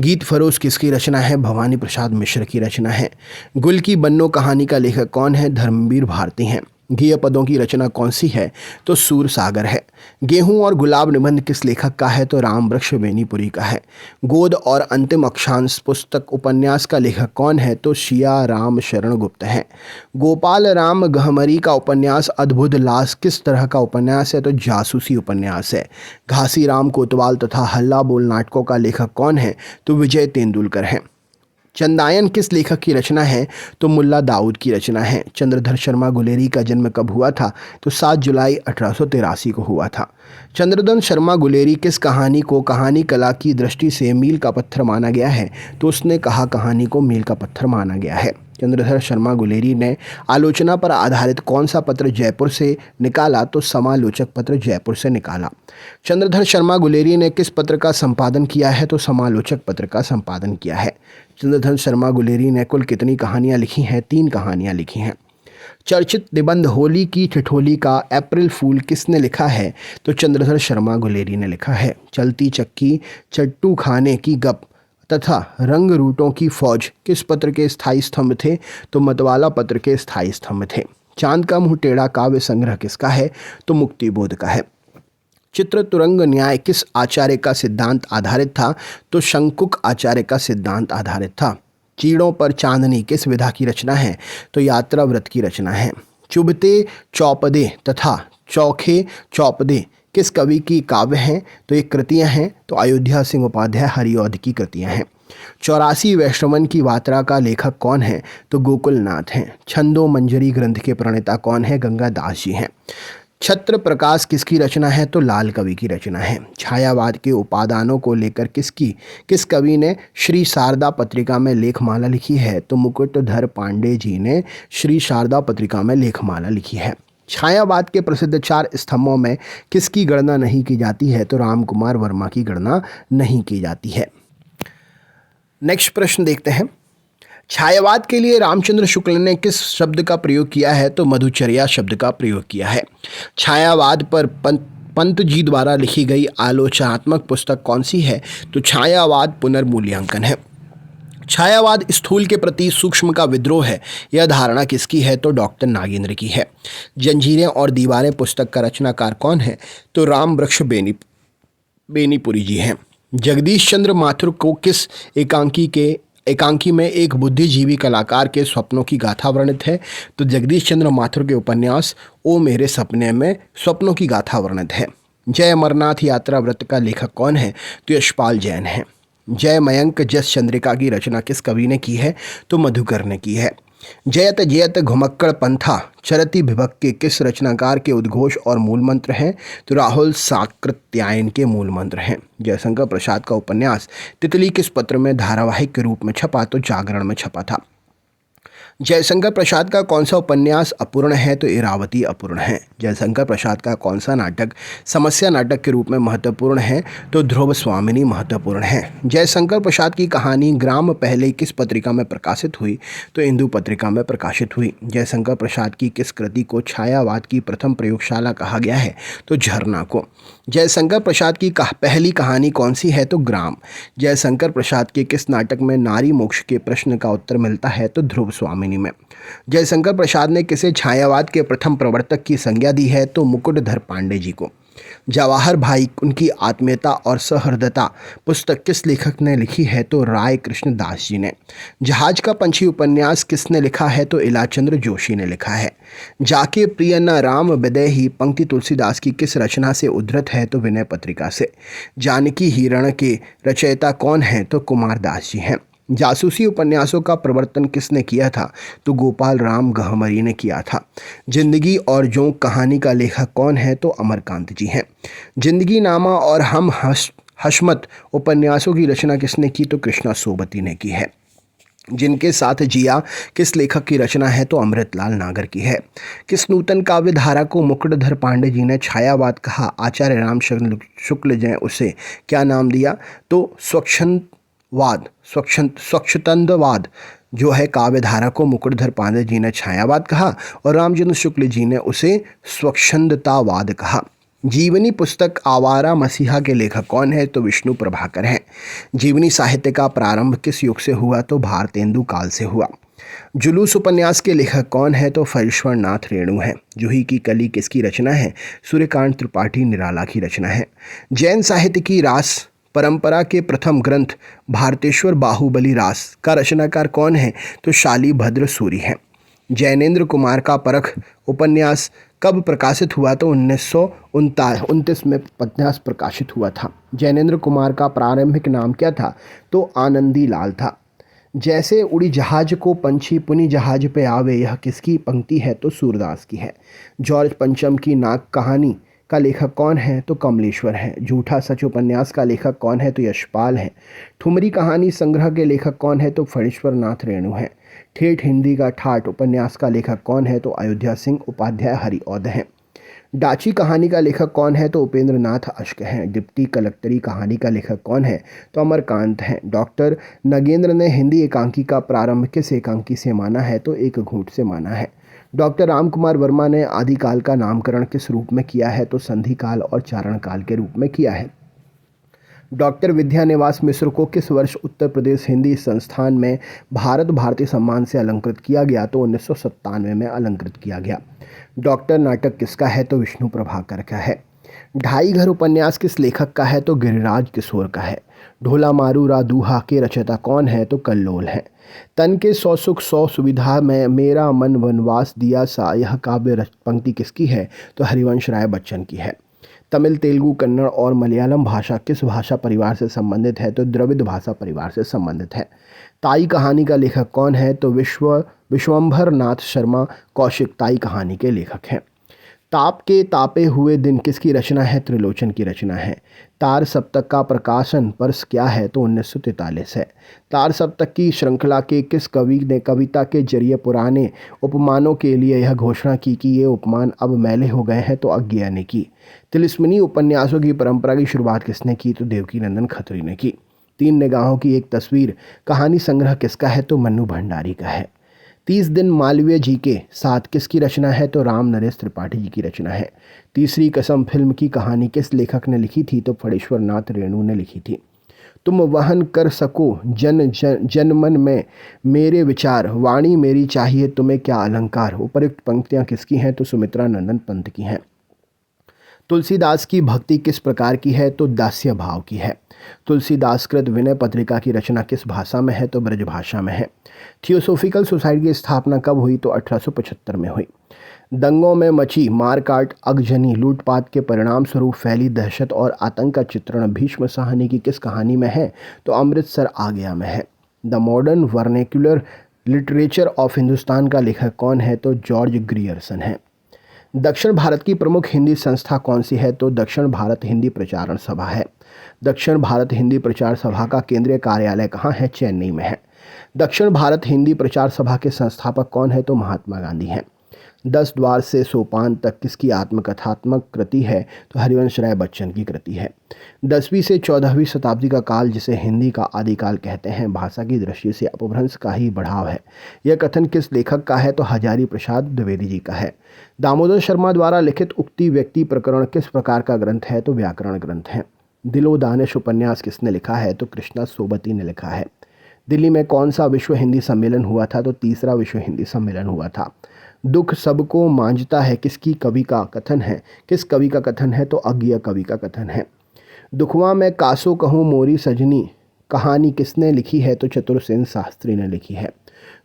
Speaker 1: गीत फरोश किसकी रचना है? भवानी प्रसाद मिश्र की रचना है। गुल की बन्नो कहानी का लेखक कौन है? धर्मवीर भारती हैं। गेय पदों की रचना कौन सी है? तो सूर सागर है। गेहूं और गुलाब निबंध किस लेखक का है? तो राम वृक्ष बेनीपुरी का है। गोद और अंतिम अक्षांश पुस्तक उपन्यास का लेखक कौन है? तो शिया राम शरण गुप्त है। गोपाल राम गहमरी का उपन्यास अद्भुत लाश किस तरह का उपन्यास है? तो जासूसी उपन्यास है। घासी राम कोतवाल तथा हल्ला बोल नाटकों का लेखक कौन है? तो विजय तेंदुलकर हैं। चंदायन किस लेखक की रचना है? तो मुल्ला दाऊद की रचना है। चंद्रधर शर्मा गुलेरी का जन्म कब हुआ था? तो 7 जुलाई 1883 को हुआ था। चंद्रधर शर्मा गुलेरी किस कहानी को कहानी कला की दृष्टि से मील का पत्थर माना गया है? तो उसने कहा कहानी को मील का पत्थर माना गया है। चंद्रधर शर्मा गुलेरी ने आलोचना पर आधारित कौन सा पत्र जयपुर से निकाला? तो समालोचक पत्र जयपुर से निकाला। चंद्रधर शर्मा गुलेरी ने किस पत्र का संपादन किया है? तो समालोचक पत्र का संपादन किया है। चंद्रधर शर्मा गुलेरी ने कुल कितनी कहानियाँ लिखी हैं? 3 कहानियाँ लिखी हैं। चर्चित निबंध होली की ठिठोली का अप्रैल फूल किसने लिखा है? तो चंद्रधर शर्मा गुलेरी ने लिखा है। चलती चक्की, चट्टू खाने की गप तथा रंग रूटों की फौज किस पत्र के स्थायी स्तंभ थे? तो मतवाला पत्र के स्थायी स्तंभ थे। चांद का मुंह टेढ़ा काव्य संग्रह किसका है? तो मुक्तिबोध का है। चित्र तुरंग न्याय किस आचार्य का सिद्धांत आधारित था? तो शंकुक आचार्य का सिद्धांत आधारित था। चीड़ों पर चांदनी किस विधा की रचना है? तो यात्रा व्रत की रचना है। चुभते चौपदे तथा चौखे चौपदे किस कवि की काव्य हैं? तो ये कृतियां हैं। तो अयोध्या सिंह उपाध्याय हरिऔध की कृतियां हैं। 84 वैष्णवन की वात्रा का लेखक कौन है? तो गोकुलनाथ हैं। छंदो मंजरी ग्रंथ के प्रणेता कौन है? गंगादास जी हैं। छत्र प्रकाश किसकी रचना है? तो लाल कवि की रचना है। छायावाद के उपादानों को लेकर किस कवि ने श्री शारदा पत्रिका में लेखमाला लिखी है? तो मुकुटधर पांडे जी ने श्री शारदा पत्रिका में लेखमाला लिखी है। छायावाद के प्रसिद्ध 4 स्तंभों में किसकी गणना नहीं की जाती है? तो रामकुमार वर्मा की गणना नहीं की जाती है। नेक्स्ट प्रश्न देखते हैं। छायावाद के लिए रामचंद्र शुक्ल ने किस शब्द का प्रयोग किया है? तो मधुचर्या शब्द का प्रयोग किया है। छायावाद पर पंत जी द्वारा लिखी गई आलोचनात्मक पुस्तक कौन सी है? तो छायावाद पुनर्मूल्यांकन है। छायावाद स्थूल के प्रति सूक्ष्म का विद्रोह है, यह धारणा किसकी है? तो डॉक्टर नागेंद्र की है। जंजीरें और दीवारें पुस्तक का रचनाकार कौन है? तो राम वृक्ष बेनीपुरी जी हैं। जगदीश चंद्र माथुर को किस एकांकी में एक बुद्धिजीवी कलाकार के स्वप्नों की गाथा वर्णित है? तो जगदीश चंद्र माथुर के उपन्यास ओ मेरे सपने में स्वप्नों की गाथा वर्णित है। जय अमरनाथ यात्रा व्रत का लेखक कौन है? तो यशपाल जैन है। जय मयंक जस चंद्रिका की रचना किस कवि ने की है? तो मधुकर ने की है। जयत जयत घुमक्कड़ पंथा चरति विभक्त के किस रचनाकार के उद्घोष और मूल मंत्र हैं? तो राहुल साकृत्यायन के मूल मंत्र हैं। जयशंकर प्रसाद का उपन्यास तितली किस पत्र में धारावाहिक के रूप में छपा? तो जागरण में छपा था। जयशंकर प्रसाद का कौन सा उपन्यास अपूर्ण है? तो इरावती अपूर्ण है। जयशंकर प्रसाद का कौन सा नाटक समस्या नाटक के रूप में महत्वपूर्ण है? तो ध्रुव स्वामिनी महत्वपूर्ण है। जयशंकर प्रसाद की कहानी ग्राम पहले किस पत्रिका में प्रकाशित हुई? तो इंदु पत्रिका में प्रकाशित हुई। जयशंकर प्रसाद की किस कृति को छायावाद की प्रथम प्रयोगशाला कहा गया है? तो झरना को। जयशंकर प्रसाद की पहली कहानी कौन सी है? तो ग्राम। जयशंकर प्रसाद के किस नाटक में नारी मोक्ष के प्रश्न का उत्तर मिलता है? तो ध्रुव स्वामिनी में। जयशंकर प्रसाद ने किसे छायावाद के प्रथम प्रवर्तक की संज्ञा दी है? तो मुकुटधर पांडे जी को। जवाहर भाई उनकी आत्मीयता और सहृदयता पुस्तक किस लेखक ने लिखी है? तो राय कृष्ण दास जी ने। जहाज का पंछी उपन्यास किसने लिखा है? तो इलाचंद्र जोशी ने लिखा है। जाके प्रिय न राम विदेही पंक्ति तुलसीदास की किस रचना से उद्धृत है? तो विनय पत्रिका से। जानकी हिरण के रचयिता कौन है? तो कुमार दास जी हैं। जासूसी उपन्यासों का प्रवर्तन किसने किया था? तो गोपाल राम गहमरी ने किया था। जिंदगी और जोंक कहानी का लेखक कौन है? तो अमरकांत जी हैं। जिंदगी नामा और हम हशमत उपन्यासों की रचना किसने की? तो कृष्णा सोबती ने की है। जिनके साथ जिया किस लेखक की रचना है? तो अमृतलाल नागर की है। किस नूतन काव्य धारा को मुकुटधर पांडे जी ने छायावाद कहा? आचार्य रामचंद्र शुक्ल ने उसे क्या नाम दिया? तो स्वच्छंदवाद जो है काव्य धारा को मुकुटधर पांडे जी ने छायावाद कहा और रामचंद्र शुक्ल जी ने उसे स्वच्छंदतावाद कहा। जीवनी पुस्तक आवारा मसीहा के लेखक कौन है? तो विष्णु प्रभाकर हैं। जीवनी साहित्य का प्रारंभ किस युग से हुआ? तो भारतेंदु काल से हुआ। जुलूस उपन्यास के लेखक कौन है? तो फरीश्वर नाथ रेणु है। जूही की कली किसकी रचना है? सूर्यकांत त्रिपाठी निराला की रचना है। जैन साहित्य की रास परंपरा के प्रथम ग्रंथ भारतेश्वर बाहुबली रास का रचनाकार कौन है? तो शालीभद्र सूरी है। जैनेन्द्र कुमार का परख उपन्यास कब प्रकाशित हुआ? तो 1929 में उपन्यास प्रकाशित हुआ था। जैनेन्द्र कुमार का प्रारंभिक नाम क्या था? तो आनंदी लाल था। जैसे उड़ी जहाज को पंछी पुनी जहाज पे आवे, यह किसकी पंक्ति है? तो सूरदास की है। जॉर्ज पंचम की नाक कहानी का लेखक कौन है? तो कमलेश्वर है। झूठा सच उपन्यास का लेखक कौन है? तो यशपाल है। ठुमरी कहानी संग्रह के लेखक कौन है? तो फणीश्वर नाथ रेणु है। ठेठ हिंदी का ठाठ उपन्यास का लेखक कौन है? तो अयोध्या सिंह उपाध्याय हरिऔध हैं। डाची कहानी का लेखक कौन है? तो उपेंद्र नाथ अश्क हैं। डिप्टी कलेक्टरी कहानी का लेखक कौन है? तो अमरकांत हैं। डॉक्टर नगेंद्र ने हिंदी एकांकी का प्रारंभ किस एकांकी से माना है? तो एक घूंट से माना है। डॉक्टर रामकुमार वर्मा ने आदिकाल का नामकरण किस रूप में किया है? तो संधि काल और चारण काल के रूप में किया है। डॉक्टर विद्यानिवास मिश्र को किस वर्ष उत्तर प्रदेश हिंदी संस्थान में भारत भारती सम्मान से अलंकृत किया गया? तो 1997 में अलंकृत किया गया। डॉक्टर नाटक किसका है? तो विष्णु प्रभाकर का है। ढाई घर उपन्यास किस लेखक का है? तो गिरिराज किशोर का है। ढोला मारू रा दूहा के रचयिता कौन है? तो कल्लोल है। तन के सौ सुख सौ सुविधा में मेरा मन वनवास दिया सा, यह काव्य पंक्ति किसकी है? तो हरिवंश राय बच्चन की है। तमिल, तेलुगु, कन्नड़ और मलयालम भाषा किस भाषा परिवार से संबंधित है? तो द्रविड़ भाषा परिवार से संबंधित है। ताई कहानी का लेखक कौन है? तो विश्वंभर नाथ शर्मा कौशिक ताई कहानी के लेखक हैं। ताप के तापे हुए दिन किसकी रचना है? त्रिलोचन की रचना है। तार सप्तक का प्रकाशन वर्ष क्या है? तो 1943 है। तार सप्तक की श्रृंखला के किस कवि ने कविता के जरिए पुराने उपमानों के लिए यह घोषणा की कि ये उपमान अब मैले हो गए हैं? तो अज्ञेय ने की। तिलिस्मनी उपन्यासों की परंपरा की शुरुआत किसने की? तो देवकीनंदन खत्री ने की। तीन निगाहों की एक तस्वीर कहानी संग्रह किसका है? तो मन्नू भंडारी का है। 30 दिन मालवीय जी के साथ किसकी रचना है? तो राम नरेश त्रिपाठी जी की रचना है। तीसरी कसम फिल्म की कहानी किस लेखक ने लिखी थी? तो फणीश्वर नाथ रेणु ने लिखी थी। तुम वहन कर सको जन मन में मेरे विचार, वाणी मेरी चाहिए तुम्हें क्या अलंकार। उपयुक्त पंक्तियां किसकी हैं? तो सुमित्रा नंदन पंत की हैं। तुलसीदास की भक्ति किस प्रकार की है? तो दास्य भाव की है। तुलसीदास कृत विनय पत्रिका की रचना किस भाषा में है? तो ब्रज भाषा में है। थियोसोफिकल सोसाइटी की स्थापना कब हुई? तो 1875 में हुई। दंगों में मची मारकाट, अगजनी, लूटपाट के परिणाम स्वरूप फैली दहशत और आतंक का चित्रण भीष्म साहनी की किस कहानी में है? तो अमृतसर आ गया में है। The modern vernacular literature of Hindustan का लेखक कौन है? तो जॉर्ज ग्रियर्सन है। दक्षिण भारत की प्रमुख हिंदी संस्था कौन सी है? तो दक्षिण भारत हिंदी प्रचारण सभा है। दक्षिण भारत हिंदी प्रचार सभा का केंद्रीय कार्यालय कहाँ है? चेन्नई में है। दक्षिण भारत हिंदी प्रचार सभा के संस्थापक कौन है? तो महात्मा गांधी हैं। 10 द्वार से सोपान तक किसकी आत्मकथात्मक कृति है? तो हरिवंश राय बच्चन की कृति है। 10वीं से 14वीं शताब्दी का काल, जिसे हिंदी का आदिकाल कहते हैं, भाषा की दृष्टि से अपभ्रंश का ही बढ़ाव है। यह कथन किस लेखक का है? तो हजारी प्रसाद द्विवेदी जी का है। दामोदर शर्मा द्वारा लिखित उक्ति व्यक्ति प्रकरण किस प्रकार का ग्रंथ है? तो व्याकरण ग्रंथ है। दिलो दानिश उपन्यास किसने लिखा है? तो कृष्णा सोबती ने लिखा है। दिल्ली में कौन सा विश्व हिंदी सम्मेलन हुआ था? तो तीसरा विश्व हिंदी सम्मेलन हुआ था। दुख सबको मांझता है किसकी कवि का कथन है? किस कवि का कथन है? तो अज्ञेय कवि का कथन है। दुखवा में कासो कहूँ मोरी सजनी कहानी किसने लिखी है? तो चतुरसेन शास्त्री ने लिखी है।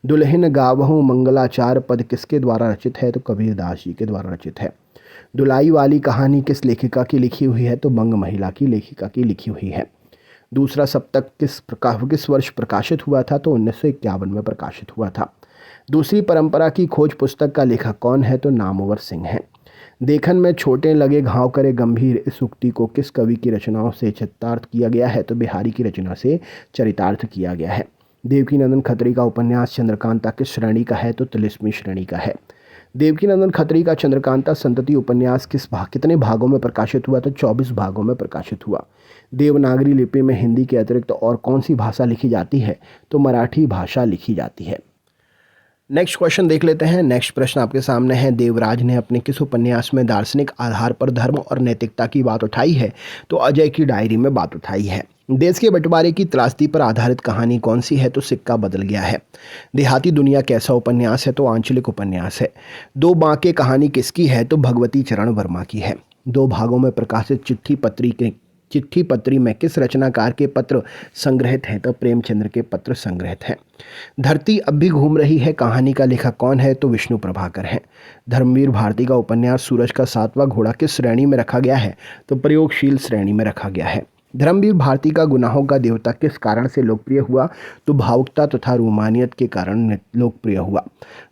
Speaker 1: दुल्हन गावहूँ मंगलाचार पद किसके द्वारा रचित है? तो कबीरदास जी के द्वारा रचित है। दुलाई वाली कहानी किस लेखिका की लिखी हुई है? तो बंग महिला की लेखिका की लिखी हुई है। दूसरा सप्तक किस वर्ष प्रकाशित हुआ था? तो 1951 में प्रकाशित हुआ था। दूसरी परंपरा की खोज पुस्तक का लेखक कौन है? तो नामवर सिंह है। देखन में छोटे लगे घाव करे गंभीर, इस उक्ति को किस कवि की रचनाओं से चरितार्थ किया गया है? तो बिहारी की रचना से चरितार्थ किया गया है। देवकीनंदन खत्री का उपन्यास चंद्रकांता किस श्रेणी का है? तो तिलिस्मी श्रेणी का है। देवकीनंदन खत्री का चंद्रकांता संतति उपन्यास कितने भागों में प्रकाशित हुआ? तो 24 भागों में प्रकाशित हुआ। देवनागरी लिपि में हिंदी के अतिरिक्त और कौन सी भाषा लिखी जाती है? तो मराठी भाषा लिखी जाती है। नेक्स्ट क्वेश्चन देख लेते हैं। नेक्स्ट प्रश्न आपके सामने है। देवराज ने अपने किस उपन्यास में दार्शनिक आधार पर धर्म और नैतिकता की बात उठाई है? तो अजय की डायरी में बात उठाई है। देश के बंटवारे की त्रासदी पर आधारित कहानी कौन सी है? तो सिक्का बदल गया है। देहाती दुनिया कैसा उपन्यास है? तो आंचलिक उपन्यास है। दो बांके कहानी किसकी है? तो भगवती चरण वर्मा की है। 2 भागों में प्रकाशित चिट्ठी पत्री में किस रचनाकार के पत्र संग्रहित हैं? तो प्रेमचंद्र के पत्र संग्रहित हैं। धरती अब भी घूम रही है कहानी का लेखक कौन है? तो विष्णु प्रभाकर हैं। धर्मवीर भारती का उपन्यास सूरज का 7वां घोड़ा किस श्रेणी में रखा गया है? तो प्रयोगशील श्रेणी में रखा गया है। धर्मवीर भारती का गुनाहों का देवता किस कारण से लोकप्रिय हुआ? तो भावुकता तथा रोमानियत के कारण लोकप्रिय हुआ।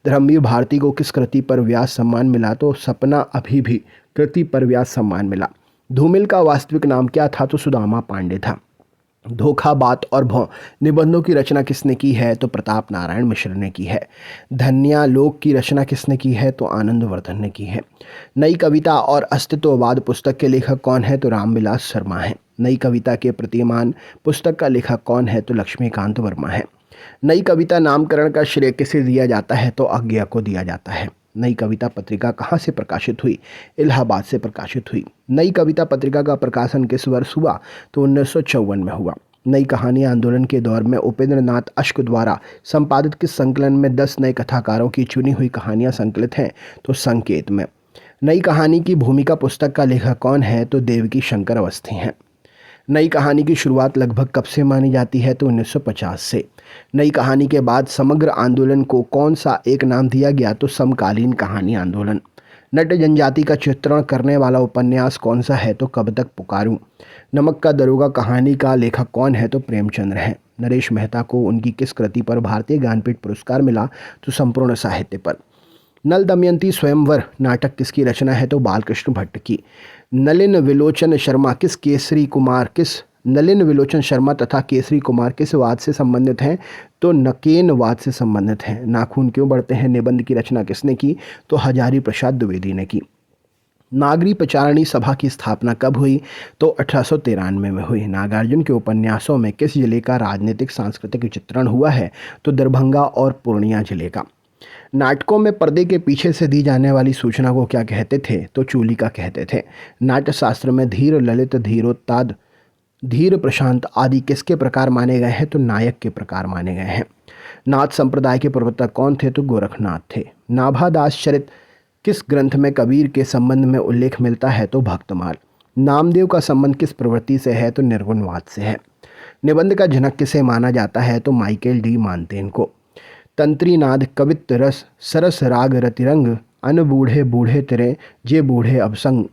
Speaker 1: धर्मवीर भारती को किस कृति पर व्यास सम्मान मिला? तो सपना अभी भी कृति पर व्यास सम्मान मिला। धूमिल का वास्तविक नाम क्या था? तो सुदामा पांडे था। धोखा, बात और भौं निबंधों की रचना किसने की है? तो प्रताप नारायण मिश्र ने की है। धन्यालोक की रचना किसने की है? तो आनंदवर्धन ने की है। नई कविता और अस्तित्ववाद पुस्तक के लेखक कौन है? तो रामविलास शर्मा है। नई कविता के प्रतिमान पुस्तक का लेखक कौन है? तो लक्ष्मीकांत वर्मा है। नई कविता नामकरण का श्रेय किसे दिया जाता है? तो अज्ञा को दिया जाता है। नई कविता पत्रिका कहाँ से प्रकाशित हुई? इलाहाबाद से प्रकाशित हुई। नई कविता पत्रिका का प्रकाशन किस वर्ष हुआ? तो 1954 में हुआ। नई कहानी आंदोलन के दौर में उपेंद्र नाथ अश्क द्वारा संपादित किस संकलन में 10 नए कथाकारों की चुनी हुई कहानियां संकलित हैं? तो संकेत में। नई कहानी की भूमिका पुस्तक का लेखक कौन है? तो देवकी शंकर अवस्थी हैं। नई कहानी की शुरुआत लगभग कब से मानी जाती है? तो 1950 से। नई कहानी के बाद समग्र आंदोलन को कौन सा एक नाम दिया गया? तो समकालीन कहानी आंदोलन। नट जनजाति का चित्रण करने वाला उपन्यास कौन सा है? तो कब तक पुकारूं। नमक का दरोगा कहानी का लेखक कौन है? तो प्रेमचंद्र है। नरेश मेहता को उनकी किस कृति पर भारतीय ज्ञानपीठ पुरस्कार मिला? तो संपूर्ण साहित्य पर। नल दमयंती स्वयंवर नाटक किसकी रचना है? तो बालकृष्ण भट्ट की। नलिन विलोचन शर्मा तथा केसरी कुमार किस वाद से संबंधित हैं? तो नकेन वाद से संबंधित हैं। नाखून क्यों बढ़ते हैं निबंध की रचना किसने की? तो हजारी प्रसाद द्विवेदी ने की। नागरी प्रचारणी सभा की स्थापना कब हुई? तो 1893 में हुई। नागार्जुन के उपन्यासों में किस जिले का राजनीतिक सांस्कृतिक चित्रण हुआ है? तो दरभंगा और पूर्णिया जिले का। नाटकों में पर्दे के पीछे से दी जाने वाली सूचना को क्या कहते थे? तो चूलिका कहते थे। नाट्य शास्त्र में धीर, ललित, धीरोत्ताद, धीर, प्रशांत आदि किसके प्रकार माने गए हैं? तो नायक के प्रकार माने गए हैं। नाथ संप्रदाय के प्रवर्तक कौन थे? तो गोरखनाथ थे। नाभादास चरित किस ग्रंथ में कबीर के संबंध में उल्लेख मिलता है? तो भक्तमाल। नामदेव का संबंध किस प्रवृत्ति से है? तो निर्गुणवाद से है। निबंध का जनक किसे माना जाता है? तो माइकल डी मानतेन को। तंत्रीनाद कवित्त रस सरस राग रतिरंग अन बूढ़े बूढ़े तेरे जे बूढ़े अबसंग,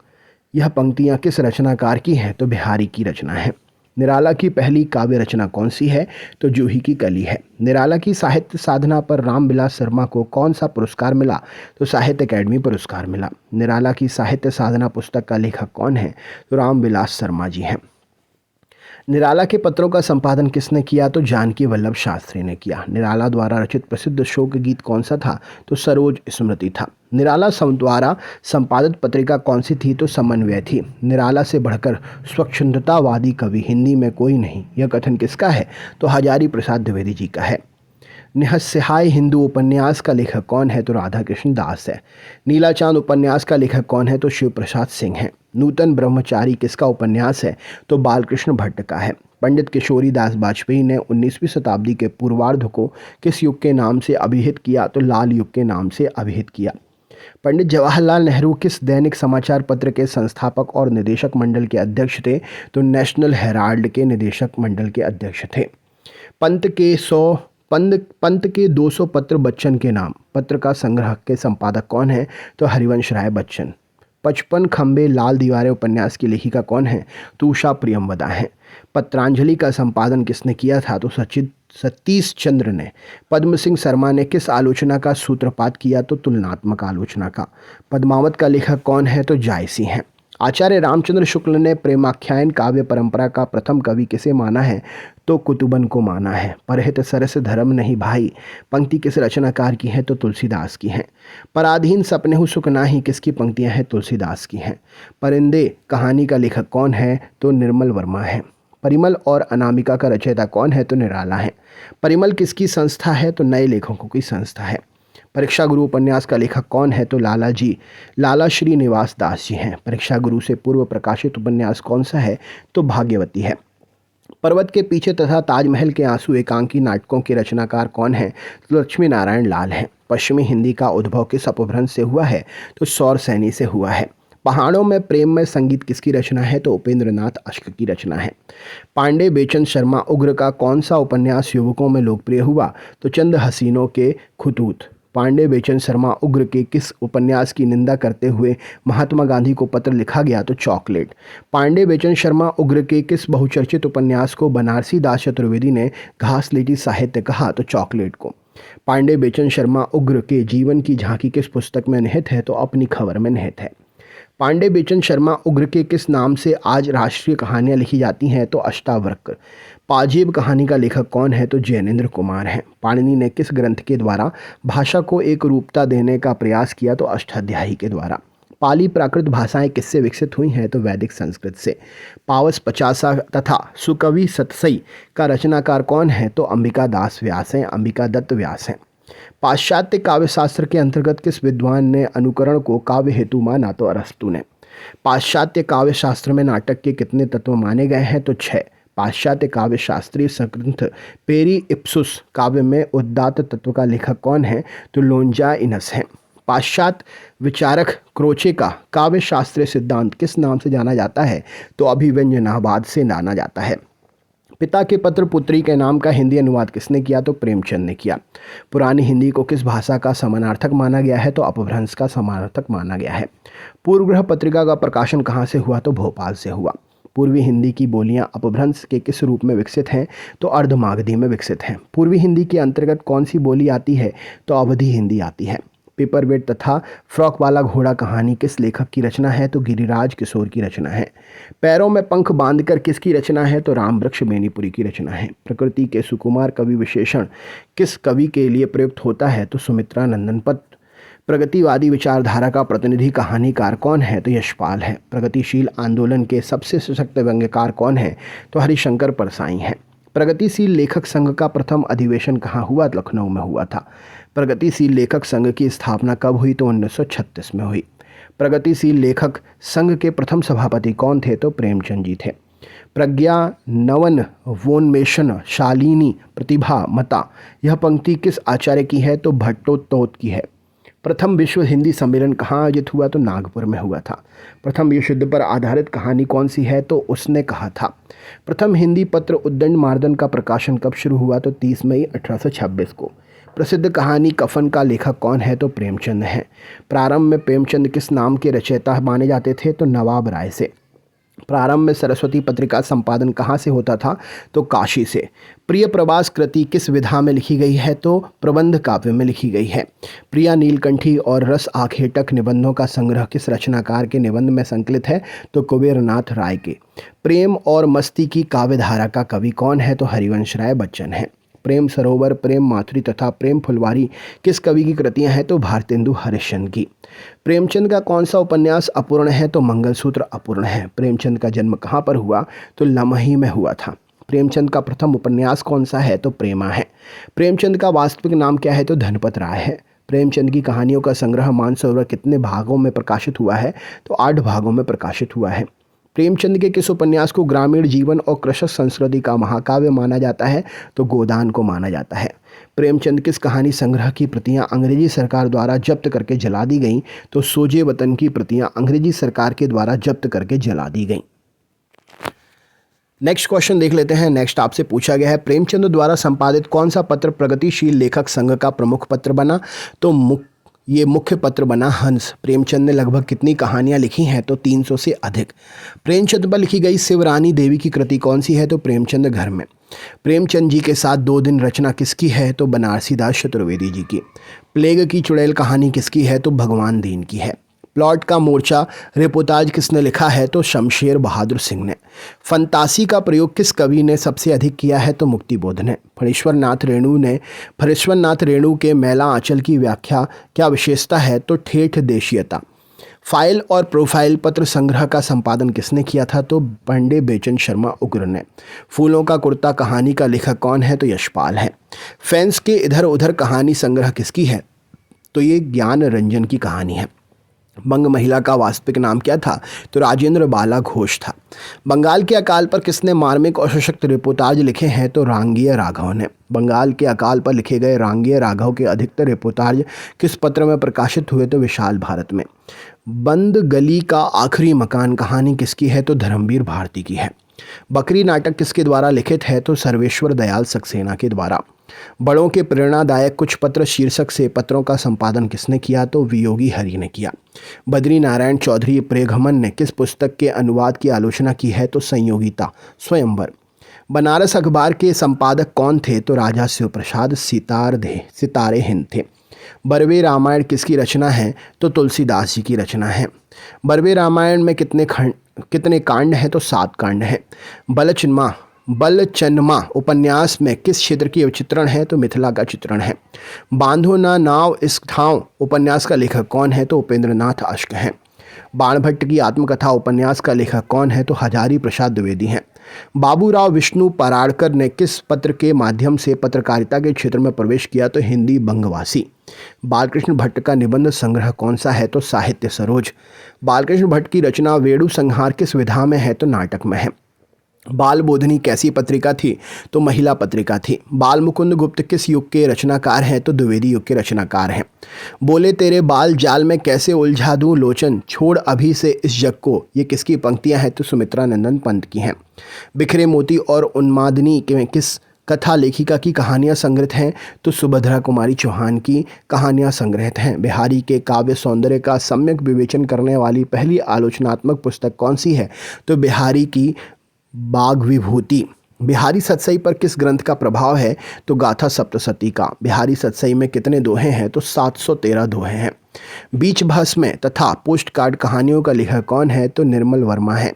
Speaker 1: यह पंक्तियाँ किस रचनाकार की हैं? तो बिहारी की रचना है। निराला की पहली काव्य रचना कौन सी है? तो जूही की कली है। निराला की साहित्य साधना पर रामविलास शर्मा को कौन सा पुरस्कार मिला? तो साहित्य अकेडमी पुरस्कार मिला। निराला की साहित्य साधना पुस्तक का लेखक कौन है? तो रामविलास शर्मा जी हैं। निराला के पत्रों का संपादन किसने किया? तो जानकी वल्लभ शास्त्री ने किया। निराला द्वारा रचित प्रसिद्ध शोक गीत कौन सा था? तो सरोज स्मृति था। निराला द्वारा संपादित पत्रिका कौन सी थी? तो समन्वय थी। निराला से बढ़कर स्वच्छंदतावादी कवि हिंदी में कोई नहीं, यह कथन किसका है? तो हजारी प्रसाद द्विवेदी जी का है। निहस्यहाय हिंदू उपन्यास का लेखक कौन है? तो राधा कृष्ण दास है। नीला चांद उपन्यास का लेखक कौन है? तो शिव प्रसाद सिंह है। नूतन ब्रह्मचारी किसका उपन्यास है? तो बालकृष्ण भट्ट का है। पंडित किशोरी दास वाजपेयी ने 19वीं शताब्दी के पूर्वार्ध को किस युग के नाम से अभिहित किया? तो लाल युग के नाम से अभिहित किया। पंडित जवाहरलाल नेहरू किस दैनिक समाचार पत्र के संस्थापक और निदेशक मंडल के अध्यक्ष थे? तो नेशनल हेराल्ड के निदेशक मंडल के अध्यक्ष थे। पंत के 200 पत्र बच्चन के नाम पत्र का संग्रह के संपादक कौन है? तो हरिवंश राय बच्चन। 55 खंबे लाल दीवारें उपन्यास की लेखिका कौन है? तो उषा प्रियमवदा हैं। पत्रांजलि का संपादन किसने किया था? तो सतीश चंद्र ने। पद्म सिंह शर्मा ने किस आलोचना का सूत्रपात किया? तो तुलनात्मक आलोचना का। पद्मावत का लेखक कौन है? तो जायसी हैं। आचार्य रामचंद्र शुक्ल ने प्रेमाख्यान काव्य परंपरा का प्रथम कवि किसे माना है? तो कुतुबन को माना है। परहित सरस धर्म नहीं भाई पंक्ति किस रचनाकार की है? तो तुलसीदास की हैं। पराधीन सपनेहु सुख नाही किसकी पंक्तियां हैं? तुलसीदास की हैं। परिंदे कहानी का लेखक कौन है? तो निर्मल वर्मा है। परिमल और अनामिका का रचयिता कौन है? तो निराला है। परिमल किसकी संस्था है? तो नए लेखकों की संस्था है। परीक्षा गुरु उपन्यास का लेखक कौन है? तो लाला श्रीनिवास दास जी हैं। परीक्षा गुरु से पूर्व प्रकाशित उपन्यास कौन सा है? तो भाग्यवती है। पर्वत के पीछे तथा ताजमहल के आंसू एकांकी नाटकों के रचनाकार कौन है? तो लक्ष्मी नारायण लाल हैं। पश्चिमी हिंदी का उद्भव किस अपभ्रंश से हुआ है? तो सौर सैनी से हुआ है। पहाड़ों में प्रेम में संगीत किसकी रचना है? तो उपेंद्र नाथ अश्क की रचना है। पांडे बेचन शर्मा उग्र का कौन सा उपन्यास युवकों में लोकप्रिय हुआ? तो चंद हसीनों के खुतूत। पांडे बेचन शर्मा उग्र के किस उपन्यास की निंदा करते हुए महात्मा गांधी को पत्र लिखा गया? तो चॉकलेट। पांडे बेचन शर्मा उग्र के किस बहुचर्चित उपन्यास को बनारसी दास चतुर्वेदी ने घासलेटी साहित्य कहा? तो चॉकलेट को। पांडे बेचन शर्मा उग्र के जीवन की झांकी किस पुस्तक में निहित है? तो अपनी खबर में निहित है। पांडे बेचन शर्मा उग्र के किस नाम से आज राष्ट्रीय कहानियाँ लिखी जाती हैं? तो अष्टावक्र। पाजेब कहानी का लेखक कौन है? तो जैनेन्द्र कुमार हैं। पाणिनि ने किस ग्रंथ के द्वारा भाषा को एक रूपता देने का प्रयास किया? तो अष्टाध्यायी के द्वारा। पाली प्राकृत भाषाएं किससे विकसित हुई हैं? तो वैदिक संस्कृत से। पावस पचासा तथा सुकवि सतसई का रचनाकार कौन है? तो अंबिका दास व्यास हैं, अंबिका दत्त व्यास हैं। पाश्चात्य काव्य शास्त्र के अंतर्गत किस विद्वान ने अनुकरण को काव्य हेतु माना? तो अरस्तु ने। पाश्चात्य काव्य शास्त्र में नाटक के कितने तत्व माने गए हैं? तो 6। पाश्चात्य काव्य शास्त्रीय ग्रंथ पेरी इप्सुस काव्य में उदात्त तत्व का लेखक कौन है? तो लोंजाइनस हैं। पाश्चात्य विचारक क्रोचे का काव्य शास्त्रीय सिद्धांत किस नाम से जाना जाता है? तो अभिव्यंजनावाद से जाना जाता है। पिता के पत्र पुत्री के नाम का हिंदी अनुवाद किसने किया? तो प्रेमचंद ने किया। पुरानी हिंदी को किस भाषा का समानार्थक माना गया है? तो अपभ्रंश का समानार्थक माना गया है। पूर्वग्रह पत्रिका का प्रकाशन कहाँ से हुआ? तो भोपाल से हुआ। पूर्वी हिंदी की बोलियां अपभ्रंश के किस रूप में विकसित हैं? तो अर्धमागधी में विकसित हैं। पूर्वी हिंदी के अंतर्गत कौन सी बोली आती है? तो अवधी हिंदी आती है। पेपरवेट तथा फ्रॉक वाला घोड़ा कहानी किस लेखक की रचना है? तो गिरिराज किशोर की रचना है। पैरों में पंख बांधकर किसकी रचना है? तो रामवृक्ष बेनीपुरी की रचना है। प्रकृति के सुकुमार कवि विशेषण किस कवि के लिए प्रयुक्त होता है? तो सुमित्रा नंदन पत। प्रगतिवादी विचारधारा का प्रतिनिधि कहानीकार कौन है? तो यशपाल है। प्रगतिशील आंदोलन के सबसे सशक्त व्यंग्यकार कौन है? तो हरिशंकर परसाई हैं। प्रगतिशील लेखक संघ का प्रथम अधिवेशन कहाँ हुआ? लखनऊ में हुआ था। प्रगतिशील लेखक संघ की स्थापना कब हुई? तो 1936 में हुई। प्रगतिशील लेखक संघ के प्रथम सभापति कौन थे? तो प्रेमचंद जी थे। प्रज्ञा नवन वोन्मेषण शालिनी प्रतिभा मता, यह पंक्ति किस आचार्य की है? तो भट्टोत्तोत की है। प्रथम विश्व हिंदी सम्मेलन कहाँ आयोजित हुआ? तो नागपुर में हुआ था। प्रथम विश्व युद्ध पर आधारित कहानी कौन सी है? तो उसने कहा था। प्रथम हिंदी पत्र उद्दंड मार्दन का प्रकाशन कब शुरू हुआ? तो 30 मई 1826 को। प्रसिद्ध कहानी कफन का लेखक कौन है? तो प्रेमचंद हैं। प्रारंभ में प्रेमचंद किस नाम के रचयिता माने जाते थे? तो नवाब राय से। प्रारंभ में सरस्वती पत्रिका संपादन कहाँ से होता था? तो काशी से। प्रिय प्रवास कृति किस विधा में लिखी गई है? तो प्रबंध काव्य में लिखी गई है। प्रिया नीलकंठी और रस आखेटक निबंधों का संग्रह किस रचनाकार के निबंध में संकलित है? तो कुबेरनाथ राय के। प्रेम और मस्ती की काव्यधारा का कवि कौन है? तो हरिवंश राय बच्चन है। प्रेम सरोवर, प्रेम माथुरी तथा प्रेम फुलवारी किस कवि की कृतियां हैं? तो भारतेंदु हरिश्चंद्र की। प्रेमचंद का कौन सा उपन्यास अपूर्ण है? तो मंगलसूत्र अपूर्ण है। प्रेमचंद का जन्म कहाँ पर हुआ? तो लमही में हुआ था। प्रेमचंद का प्रथम उपन्यास कौन सा है? तो प्रेमा है। प्रेमचंद का वास्तविक नाम क्या है? तो धनपत राय है। प्रेमचंद की कहानियों का संग्रह मानसरोवर कितने भागों में प्रकाशित हुआ है? तो 8 भागों में प्रकाशित हुआ है। प्रेमचंद के किस उपन्यास को ग्रामीण जीवन और कृषक संस्कृति का महाकाव्य माना जाता है? तो गोदान को माना जाता है। प्रेमचंद किस कहानी संग्रह की प्रतियां अंग्रेजी सरकार द्वारा जब्त करके जला दी गईं? तो सोजे वतन की प्रतियां अंग्रेजी सरकार के द्वारा जब्त करके जला दी गईं। नेक्स्ट क्वेश्चन देख लेते हैं। नेक्स्ट आपसे पूछा गया है, प्रेमचंद द्वारा संपादित कौन सा पत्र प्रगतिशील लेखक संघ का प्रमुख पत्र बना? तो ये मुख्य पत्र बना हंस। प्रेमचंद ने लगभग कितनी कहानियां लिखी हैं? तो 300 से अधिक। प्रेमचंद पर लिखी गई शिवरानी देवी की कृति कौन सी है? तो प्रेमचंद घर में। प्रेमचंद जी के साथ 2 दिन रचना किसकी है? तो बनारसी दास चतुर्वेदी जी की। प्लेग की चुड़ैल कहानी किसकी है? तो भगवान दीन की है। प्लॉट का मोर्चा रिपोर्टाज किसने लिखा है? तो शमशेर बहादुर सिंह ने। फंतासी का प्रयोग किस कवि ने सबसे अधिक किया है? तो मुक्तिबोध ने। फणीश्वरनाथ रेणु के मैला आंचल की व्याख्या क्या विशेषता है? तो ठेठ देशीयता। फाइल और प्रोफाइल पत्र संग्रह का संपादन किसने किया था? तो पांडे बेचन शर्मा उग्र ने। फूलों का कुर्ता कहानी का लेखक कौन है? तो यशपाल है। फैंस के इधर उधर कहानी संग्रह किसकी है? तो ये ज्ञान रंजन की कहानी है। बंग महिला का वास्तविक नाम क्या था? तो राजेंद्र बाला घोष था। बंगाल के अकाल पर किसने मार्मिक और सशक्त रिपोर्टाज लिखे हैं? तो रांगीय राघव ने। बंगाल के अकाल पर लिखे गए रांगीय राघव के अधिकतर रिपोर्टाज किस पत्र में प्रकाशित हुए? तो विशाल भारत में। बंद गली का आखिरी मकान कहानी किसकी है? तो धर्मवीर भारती की है। बकरी नाटक किसके द्वारा लिखित है? तो सर्वेश्वर दयाल सक्सेना के द्वारा। बड़ों के प्रेरणादायक कुछ पत्र शीर्षक से पत्रों का संपादन किसने किया? तो वियोगी हरि ने किया। बद्री नारायण चौधरी प्रेघमन ने किस पुस्तक के अनुवाद की आलोचना की है? तो संयोगिता स्वयंवर। बनारस अखबार के संपादक कौन थे? तो राजा शिव प्रसाद सितारे हिंद थे। बरवे रामायण किसकी रचना है? तो तुलसीदास जी की रचना है। बरवे रामायण में कितने कांड हैं? तो 7 कांड हैं। बलचनमा उपन्यास में किस क्षेत्र की चित्रण है? तो मिथिला का चित्रण है। बांधो ना नाव इस ठाव उपन्यास का लेखक कौन है? तो उपेंद्र नाथ अश्क हैं। बाणभट्ट की आत्मकथा उपन्यास का लेखक कौन है? तो हजारी प्रसाद द्विवेदी हैं। बाबूराव विष्णु पराड़कर ने किस पत्र के माध्यम से पत्रकारिता के क्षेत्र में प्रवेश किया? तो हिंदी बंगवासी। बालकृष्ण भट्ट का निबंध संग्रह कौन सा है? तो साहित्य सरोज। बालकृष्ण भट्ट की रचना वेणु संहार किस विधा में है? तो नाटक में है। बाल बोधनी कैसी पत्रिका थी? तो महिला पत्रिका थी। बाल मुकुंद गुप्त किस युग के रचनाकार हैं? तो द्विवेदी युग के रचनाकार हैं। बोले तेरे बाल जाल में कैसे उलझा दूं लोचन, छोड़ अभी से इस जग को, ये किसकी पंक्तियां हैं? तो सुमित्रा नंदन पंत की हैं। बिखरे मोती और उन्मादनी में किस कथा लेखिका की कहानियां संग्रहित हैं? तो सुभद्रा कुमारी चौहान की कहानियां संग्रहित हैं। बिहारी के काव्य सौंदर्य का सम्यक विवेचन करने वाली पहली आलोचनात्मक पुस्तक कौन सी है? तो बिहारी की बाग विभूति। बिहारी सतसई पर किस ग्रंथ का प्रभाव है? तो गाथा सप्तशती का। बिहारी सतसई में कितने दोहे हैं? तो 713 दोहे हैं। बीच भस्म तथा पोस्ट कार्ड कहानियों का लेखक कौन है? तो निर्मल वर्मा है।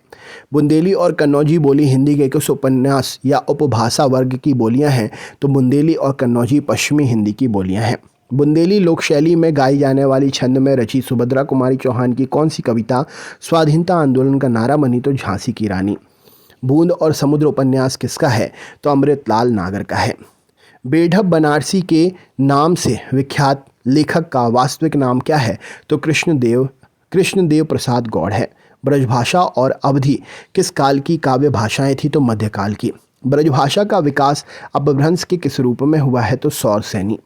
Speaker 1: बुंदेली और कन्नौजी बोली हिंदी के किस उपन्यास या उपभाषा वर्ग की बोलियां हैं? तो बुंदेली और कन्नौजी पश्चिमी हिंदी की बोलियां हैं। बुंदेली लोक शैली में गाई जाने वाली छंद में रची सुभद्रा कुमारी चौहान की कौन सी कविता स्वाधीनता आंदोलन का नारा बनी? तो झांसी की रानी। बूंद और समुद्र उपन्यास किसका है? तो अमृतलाल नागर का है। बेढब बनारसी के नाम से विख्यात लेखक का वास्तविक नाम क्या है? तो कृष्णदेव प्रसाद गौड़ है। ब्रजभाषा और अवधी किस काल की काव्य भाषाएं थी? तो मध्यकाल की। ब्रजभाषा का विकास अपभ्रंश के किस रूप में हुआ है? तो सौर सैनी।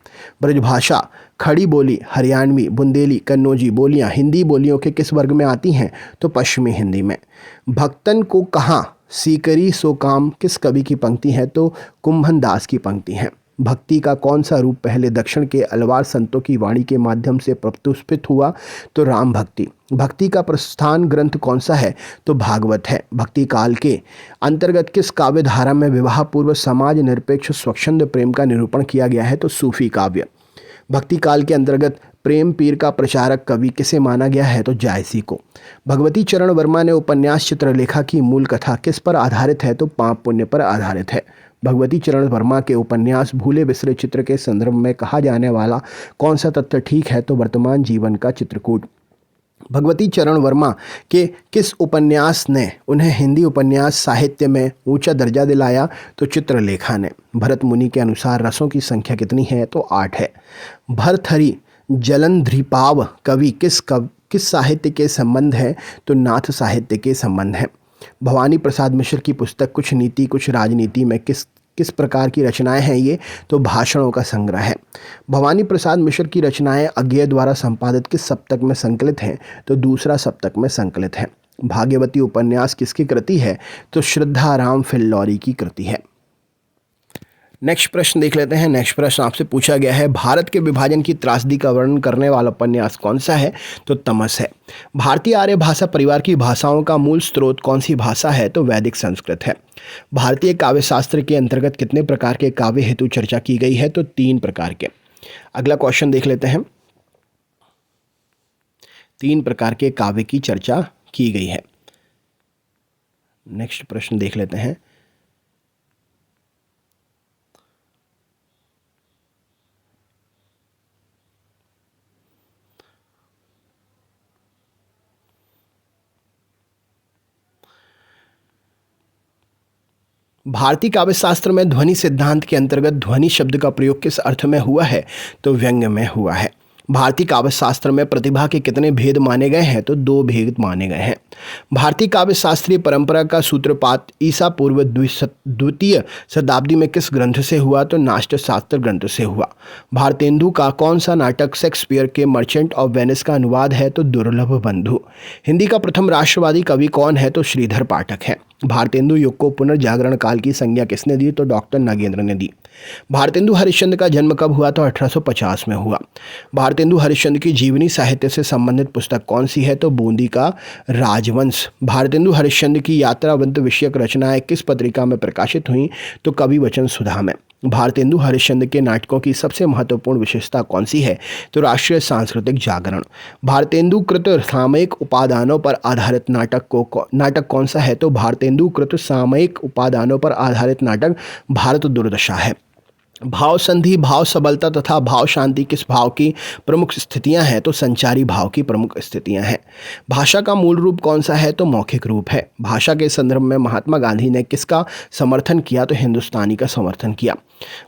Speaker 1: ब्रजभाषा खड़ी बोली, हरियाणवी, बुंदेली, कन्नौजी बोलियां हिंदी बोलियों के किस वर्ग में आती हैं? तो पश्चिमी हिंदी में। भक्तन को कहाँ सीकरी सो काम किस कवि की पंक्ति है? तो कुंभन दास की पंक्ति है। भक्ति का कौन सा रूप पहले दक्षिण के अलवार संतों की वाणी के माध्यम से प्रत्युष्पित हुआ? तो राम भक्ति। भक्ति का प्रस्थान ग्रंथ कौन सा है? तो भागवत है। भक्ति काल के अंतर्गत किस काव्य धारा में विवाह पूर्व समाज निरपेक्ष स्वच्छंद प्रेम का निरूपण किया गया है? तो सूफी काव्य। भक्ति काल के अंतर्गत प्रेम पीर का प्रचारक कवि किसे माना गया है? तो जायसी को। भगवती चरण वर्मा ने उपन्यास चित्रलेखा की मूल कथा किस पर आधारित है? तो पाप पुण्य पर आधारित है। भगवती चरण वर्मा के उपन्यास भूले बिसरे चित्र के संदर्भ में कहा जाने वाला कौन सा तथ्य ठीक है? तो वर्तमान जीवन का चित्रकूट। भगवती चरण वर्मा के किस उपन्यास ने उन्हें हिंदी उपन्यास साहित्य में ऊंचा दर्जा दिलाया? तो चित्रलेखा ने। भरत मुनि के अनुसार रसों की संख्या कितनी है? तो 8 है। भरथरी जलंधृपाव कवि किस साहित्य के संबंध है? तो नाथ साहित्य के संबंध है। भवानी प्रसाद मिश्र की पुस्तक कुछ नीति कुछ राजनीति में किस प्रकार की रचनाएं हैं? ये तो भाषणों का संग्रह है। भवानी प्रसाद मिश्र की रचनाएं अज्ञेय द्वारा संपादित किस सप्तक में संकलित हैं? तो दूसरा सप्तक में संकलित है। भाग्यवती उपन्यास किसकी कृति है? तो श्रद्धाराम फिल्लौरी की कृति है। नेक्स्ट प्रश्न देख लेते हैं। नेक्स्ट प्रश्न आपसे पूछा गया है, भारत के विभाजन की त्रासदी का वर्णन करने वाला उपन्यास कौन सा है? तो तमस है। भारतीय आर्य भाषा परिवार की भाषाओं का मूल स्रोत कौन सी भाषा है? तो वैदिक संस्कृत है। भारतीय काव्य शास्त्र के अंतर्गत कितने प्रकार के काव्य हेतु चर्चा की गई है? तो 3 प्रकार के। अगला क्वेश्चन देख लेते हैं। 3 प्रकार के काव्य की चर्चा की गई है। नेक्स्ट प्रश्न देख लेते हैं। भारतीय काव्य शास्त्र में ध्वनि सिद्धांत के अंतर्गत ध्वनि शब्द का प्रयोग किस अर्थ में हुआ है? तो व्यंग्य में हुआ है। भारतीय काव्य शास्त्र में प्रतिभा के कितने भेद माने गए हैं? तो 2 भेद माने गए हैं। भारतीय काव्य शास्त्रीय परंपरा का सूत्रपात ईसा पूर्व द्वितीय शताब्दी में किस ग्रंथ से हुआ? तो नाट्य शास्त्र ग्रंथ से हुआ। भारतेंदु का कौन सा नाटक शेक्सपियर के मर्चेंट ऑफ वेनिस का अनुवाद है? तो दुर्लभ बंधु। हिंदी का प्रथम राष्ट्रवादी कवि कौन है? तो श्रीधर पाठक है। भारतेंदु युग को पुनर्जागरण काल की संज्ञा किसने दी? तो डॉक्टर नागेंद्र ने दी। भारतेंदु हरिश्चंद्र का जन्म कब हुआ? तो 1850 में हुआ। भारतेंदु हरिश्चंद्र की जीवनी साहित्य से संबंधित पुस्तक कौन सी है? तो बूंदी का राजवंश। भारतेंदु हरिश्चंद्र की यात्रावंत विषयक रचनाएं किस पत्रिका में प्रकाशित हुई? तो कवि वचन सुधा में। भारतेंदु हरिश्चंद्र के नाटकों की सबसे महत्वपूर्ण विशेषता कौन सी है? तो राष्ट्रीय सांस्कृतिक जागरण। भारतेंदु कृत सामयिक उपादानों पर आधारित नाटक कौन सा है? तो भारतेंदु कृत सामयिक उपादानों पर आधारित नाटक भारत दुर्दशा है। भाव संधि, भाव सबलता तथा भाव शांति किस भाव की प्रमुख स्थितियां हैं? तो संचारी भाव की प्रमुख स्थितियां हैं। भाषा का मूल रूप कौन सा है? तो मौखिक रूप है। भाषा के संदर्भ में महात्मा गांधी ने किसका समर्थन किया? तो हिंदुस्तानी का समर्थन किया।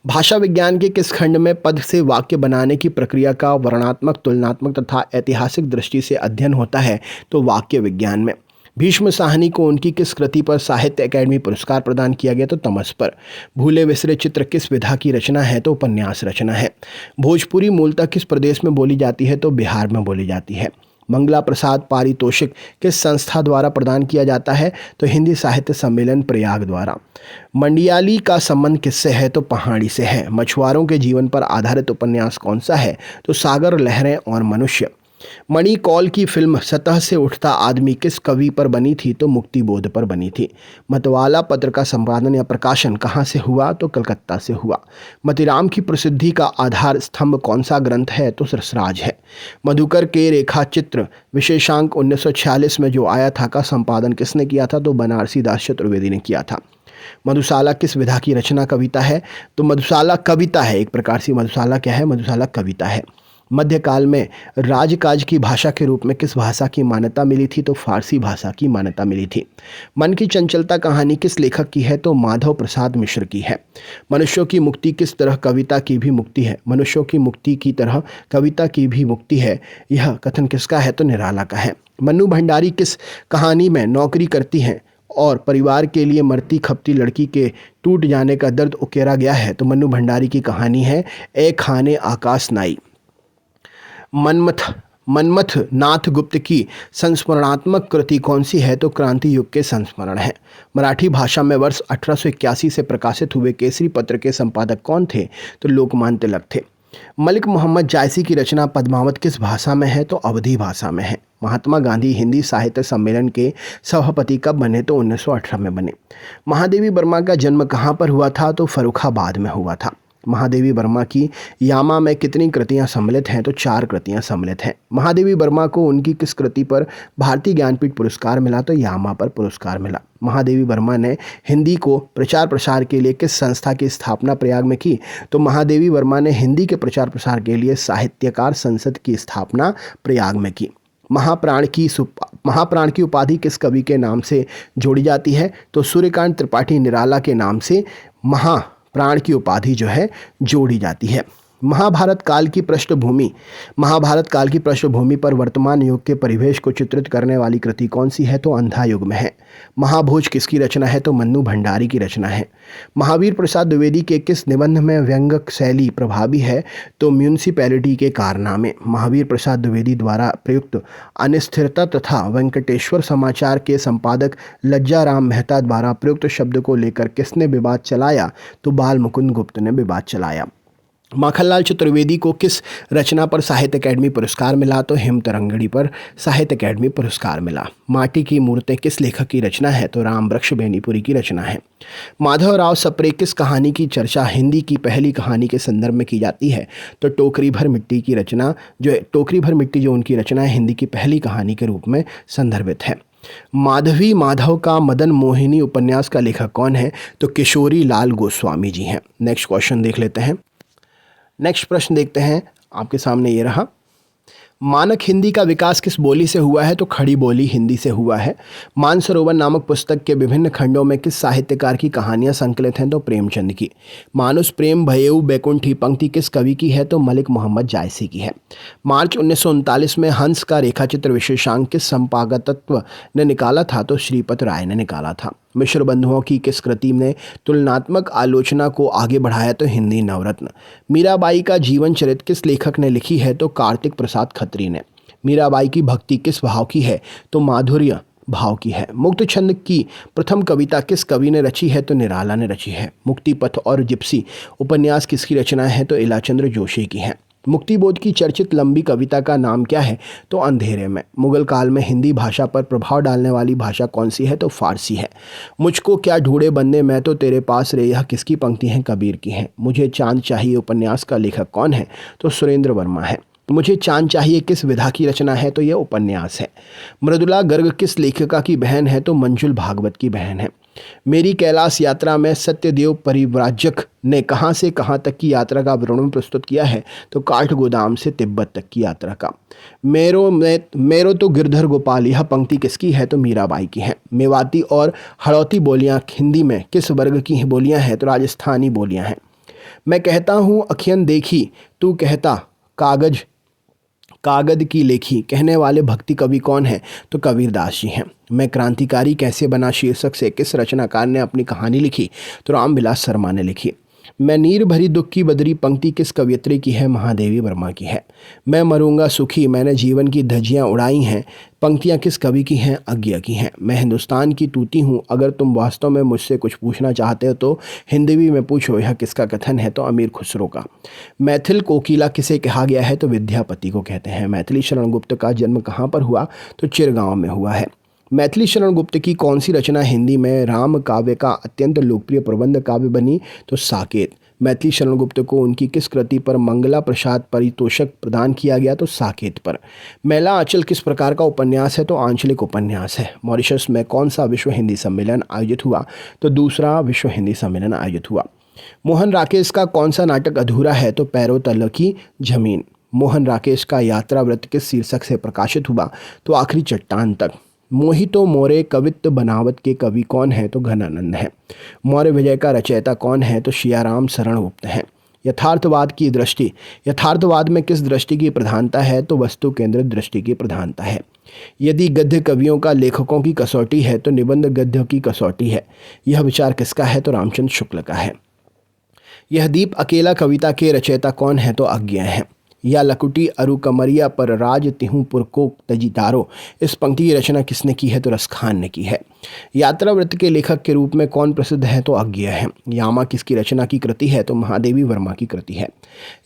Speaker 1: भाषा विज्ञान के किस खंड में पद से वाक्य बनाने की प्रक्रिया का वर्णनात्मक, तुलनात्मक तथा ऐतिहासिक दृष्टि से अध्ययन होता है? तो वाक्य विज्ञान में। भीष्म साहनी को उनकी किस कृति पर साहित्य अकादमी पुरस्कार प्रदान किया गया? तो तमस पर। भूले बिसरे चित्र किस विधा की रचना है? तो उपन्यास रचना है। भोजपुरी मूलतः किस प्रदेश में बोली जाती है? तो बिहार में बोली जाती है। मंगला प्रसाद पारितोषिक किस संस्था द्वारा प्रदान किया जाता है? तो हिंदी साहित्य सम्मेलन प्रयाग द्वारा। मंडियाली का संबंध किससे है? तो पहाड़ी से है। मछुआरों के जीवन पर आधारित उपन्यास कौन सा है? तो सागर, लहरें और मनुष्य। मणि कौल की फिल्म सतह से उठता आदमी किस कवि पर बनी थी? तो मुक्तिबोध पर बनी थी। मतवाला पत्र का संपादन या प्रकाशन कहाँ से हुआ? तो कलकत्ता से हुआ। मतिराम की प्रसिद्धि का आधार स्तंभ कौन सा ग्रंथ है? तो रसराज है। मधुकर के रेखा चित्र विशेषांक 1946 में जो आया था का संपादन किसने किया था? तो बनारसी दास चतुर्वेदी ने किया था। मधुशाला किस विधा की रचना कविता है? तो मधुशाला कविता है, एक प्रकार से मधुशाला क्या है? मधुशाला कविता है। मध्यकाल में राजकाज की भाषा के रूप में किस भाषा की मान्यता मिली थी? तो फारसी भाषा की मान्यता मिली थी। मन की चंचलता कहानी किस लेखक की है? तो माधव प्रसाद मिश्र की है। मनुष्यों की मुक्ति किस तरह कविता की भी मुक्ति है? मनुष्यों की मुक्ति की तरह कविता की भी मुक्ति है। यह कथन किसका है? तो निराला का है। मन्नू भंडारी किस कहानी में नौकरी करती हैं और परिवार के लिए मरती खपती लड़की के टूट जाने का दर्द उकेरा गया है? तो मन्नू भंडारी की कहानी है ए खाने आकाश नाई। मनमथ नाथ गुप्त की संस्मरणात्मक कृति कौन सी है? तो क्रांति युग के संस्मरण है। मराठी भाषा में वर्ष 1881 से प्रकाशित हुए केसरी पत्र के संपादक कौन थे? तो लोकमान्य तिलक थे। मलिक मोहम्मद जायसी की रचना पद्मावत किस भाषा में है? तो अवधी भाषा में है। महात्मा गांधी हिंदी साहित्य सम्मेलन के सभापति कब बने? तो 1918 में बने। महादेवी वर्मा का जन्म कहाँ पर हुआ था? तो फर्रुखाबाद में हुआ था। महादेवी वर्मा की यामा में कितनी कृतियां सम्मिलित हैं? तो 4 कृतियां सम्मिलित हैं। महादेवी वर्मा को उनकी किस कृति पर भारतीय ज्ञानपीठ पुरस्कार मिला? तो यामा पर पुरस्कार मिला। महादेवी वर्मा ने हिंदी को प्रचार प्रसार के लिए किस संस्था की स्थापना प्रयाग में की? तो महादेवी वर्मा ने हिंदी के प्रचार प्रसार के लिए साहित्यकार संसद की स्थापना प्रयाग में की। महाप्राण की उपाधि किस कवि के नाम से जोड़ी जाती है? तो सूर्यकांत त्रिपाठी निराला के नाम से महाप्राण की उपाधि जो है जोड़ी जाती है। महाभारत काल की पृष्ठभूमि पर वर्तमान युग के परिवेश को चित्रित करने वाली कृति कौन सी है? तो अंधा युग में है। महाभोज किसकी रचना है? तो मन्नू भंडारी की रचना है। महावीर प्रसाद द्विवेदी के किस निबंध में व्यंग्य शैली प्रभावी है? तो म्यूनिसिपैलिटी के कारनामे। महावीर प्रसाद द्विवेदी द्वारा प्रयुक्त अनिस्थिरता तथा वेंकटेश्वर समाचार के संपादक लज्जाराम मेहता द्वारा प्रयुक्त शब्द को लेकर किसने विवाद चलाया? तो बाल मुकुंद गुप्त ने विवाद चलाया। माखनलाल चतुर्वेदी को किस रचना पर साहित्य अकादमी पुरस्कार मिला? तो हिमतरंगिणी पर साहित्य अकादमी पुरस्कार मिला। माटी की मूर्तें किस लेखक की रचना है? तो राम वृक्ष बेनीपुरी की रचना है। माधवराव सप्रे किस कहानी की चर्चा हिंदी की पहली कहानी के संदर्भ में की जाती है? तो टोकरी भर मिट्टी की रचना जो उनकी रचना है हिंदी की पहली कहानी के रूप में संदर्भित है। माधवी माधव का मदन मोहिनी उपन्यास का लेखक कौन है? तो किशोरी लाल गोस्वामी जी हैं। नेक्स्ट क्वेश्चन देख लेते हैं। नेक्स्ट प्रश्न देखते हैं, आपके सामने ये रहा। मानक हिंदी का विकास किस बोली से हुआ है? तो खड़ी बोली हिंदी से हुआ है। मानसरोवर नामक पुस्तक के विभिन्न खंडों में किस साहित्यकार की कहानियां संकलित हैं? तो प्रेमचंद की। मानुष प्रेम भयेऊ बैकुंठी पंक्ति किस कवि की है? तो मलिक मोहम्मद जायसी की है। मार्च 1939 में हंस का रेखाचित्र विशेषांक किस संपादकत्व ने निकाला था? तो श्रीपत राय ने निकाला था। मिश्र बंधुओं की किस कृति ने तुलनात्मक आलोचना को आगे बढ़ाया? तो हिंदी नवरत्न। मीराबाई का जीवन चरित्र किस लेखक ने लिखी है? तो कार्तिक प्रसाद खत्री ने। मीराबाई की भक्ति किस भाव की है? तो माधुर्य भाव की है। मुक्त छंद की प्रथम कविता किस कवि ने रची है? तो निराला ने रची है। मुक्ति पथ और जिप्सी उपन्यास किसकी रचना है? तो इलाचंद्र जोशी की है। मुक्तिबोध की चर्चित लंबी कविता का नाम क्या है? तो अंधेरे में। मुगल काल में हिंदी भाषा पर प्रभाव डालने वाली भाषा कौन सी है? तो फारसी है। मुझको क्या ढूंढे बंदे मैं तो तेरे पास रे, यह किसकी पंक्ति है? कबीर की है। मुझे चांद चाहिए उपन्यास का लेखक कौन है? तो सुरेंद्र वर्मा है। मुझे चांद चाहिए किस विधा की रचना है? तो यह उपन्यास है। मृदुला गर्ग किस लेखिका की बहन है? तो मंजुल भागवत की बहन है। मेरी कैलाश यात्रा में सत्यदेव परिव्राजक ने कहाँ से कहाँ तक की यात्रा का वर्णन प्रस्तुत किया है? तो काठगोदाम से तिब्बत तक की यात्रा का। मेरो तो गिरधर गोपाल, यह पंक्ति किसकी है? तो मीराबाई की है। मेवाती और हड़ौती बोलियां हिंदी में किस वर्ग की बोलियां हैं? तो राजस्थानी बोलियां हैं। मैं कहता हूँ अखियन देखी, तू कहता कागज की लेखी, कहने वाले भक्ति कवि कौन है? तो कबीरदास जी हैं। मैं क्रांतिकारी कैसे बना शीर्षक से किस रचनाकार ने अपनी कहानी लिखी? तो रामविलास शर्मा ने लिखी। मैं नीर भरी दुख की बदरी पंक्ति किस कवयित्री की है? महादेवी वर्मा की है। मैं मरूंगा सुखी, मैंने जीवन की धज्जियां उड़ाई हैं, पंक्तियां किस कवि की हैं? अज्ञा की हैं। मैं हिंदुस्तान की तूती हूँ, अगर तुम वास्तव में मुझसे कुछ पूछना चाहते हो तो हिंदवी में पूछो, यह किसका कथन है? तो अमीर खुसरो का। मैथिल कोकिला किसे कहा गया है? तो विद्यापति को कहते हैं। मैथिली शरण गुप्त का जन्म कहाँ पर हुआ? तो चिरगांव में हुआ है। मैथिली शरण गुप्त की कौन सी रचना हिंदी में राम काव्य का अत्यंत लोकप्रिय प्रबंध काव्य बनी? तो साकेत। मैथिली शरण गुप्त को उनकी किस कृति पर मंगला प्रसाद पारितोषिक प्रदान किया गया? तो साकेत पर। मैला आंचल किस प्रकार का उपन्यास है? तो आंचलिक उपन्यास है। मॉरिशस में कौन सा विश्व हिंदी सम्मेलन आयोजित हुआ? तो दूसरा विश्व हिंदी सम्मेलन आयोजित हुआ। मोहन राकेश का कौन सा नाटक अधूरा है? तो पैरों तले की जमीन। मोहन राकेश का यात्रा व्रत किस शीर्षक से प्रकाशित हुआ? तो आखिरी चट्टान तक। मोहितो मोरे कवित्व बनावट के कवि कौन है? तो घनानंद है। मौर्य विजय का रचयिता कौन है? तो सियाराम शरण गुप्त है। यथार्थवाद की दृष्टि, यथार्थवाद में किस दृष्टि की प्रधानता है? तो वस्तु केंद्रित दृष्टि की प्रधानता है। यदि गद्य कवियों का लेखकों की कसौटी है तो निबंध गद्यों की कसौटी है, यह विचार किसका है? तो रामचंद्र शुक्ल का है। यह दीप अकेला कविता के रचयिता कौन है? तो अज्ञेय है। या लकुटी अरु कमरिया पर राज तिहूं पुरको तजीतारो, इस पंक्ति की रचना किसने की है? तो रसखान ने की है। यात्रा वृत्त के लेखक के रूप में कौन प्रसिद्ध है? तो अज्ञेय है। यामा किसकी रचना की कृति है? तो महादेवी वर्मा की कृति है।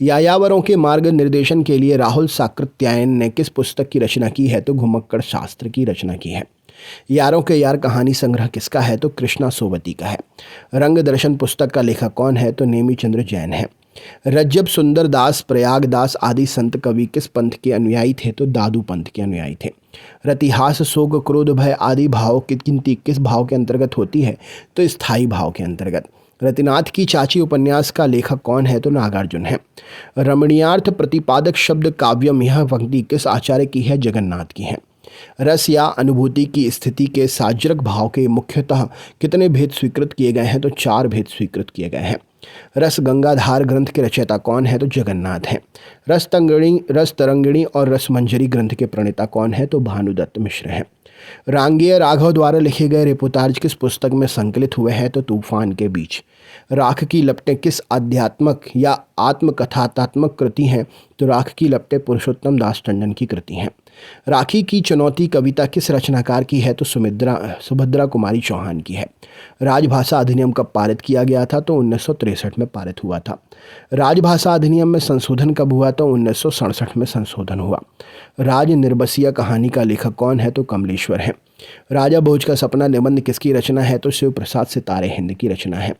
Speaker 1: यायावरों के मार्ग निर्देशन के लिए राहुल साकृत्यायन ने किस पुस्तक की रचना की है? तो घुमक्कड़ शास्त्र की रचना की है। यारों के यार कहानी संग्रह किसका है? तो कृष्णा सोबती का है। रंग दर्शन पुस्तक का लेखक कौन है? तो नेमी चंद्र जैन है। रज्जब सुंदर दास, प्रयागदास आदि संत कवि किस पंथ के अनुयायी थे? तो दादू पंथ के अनुयायी थे। रतिहास शोक क्रोध भय आदि भाव की गिनती किस भाव के अंतर्गत होती है? तो स्थायी भाव के अंतर्गत। रतिनाथ की चाची उपन्यास का लेखक कौन है? तो नागार्जुन है। रमणीयार्थ प्रतिपादक शब्द काव्यम, यह पंक्ति किस आचार्य की है? जगन्नाथ की है। रस या अनुभूति की स्थिति के साजरक भाव के मुख्यतः कितने भेद स्वीकृत किए गए हैं? तो 4 भेद स्वीकृत किए गए हैं। रस गंगाधार ग्रंथ के रचयिता कौन है? तो जगन्नाथ है। रस तरंगिणी और रसमंजरी ग्रंथ के प्रणेता कौन है? तो भानुदत्त मिश्र है। रांगीय राघव द्वारा लिखे गए रिपोर्टाज किस पुस्तक में संकलित हुए हैं? तो तूफान के बीच। राख की लपटें किस आध्यात्मक या आत्मकथात्मक कृति हैं? तो राख की लपटें पुरुषोत्तम दास टंडन की कृति हैं। राखी की चुनौती कविता किस रचनाकार की है? तो सुभद्रा कुमारी चौहान की है। राजभाषा अधिनियम कब पारित किया गया था? तो 1963 में पारित हुआ था। राजभाषा अधिनियम में संशोधन कब हुआ? तो 1967 में संशोधन हुआ। राज निर्बसिया कहानी का लेखक कौन है? तो कमलेश्वर है। राजा भोज का सपना निबंध किसकी रचना है? तो शिव प्रसाद सितारे हिंद की रचना है।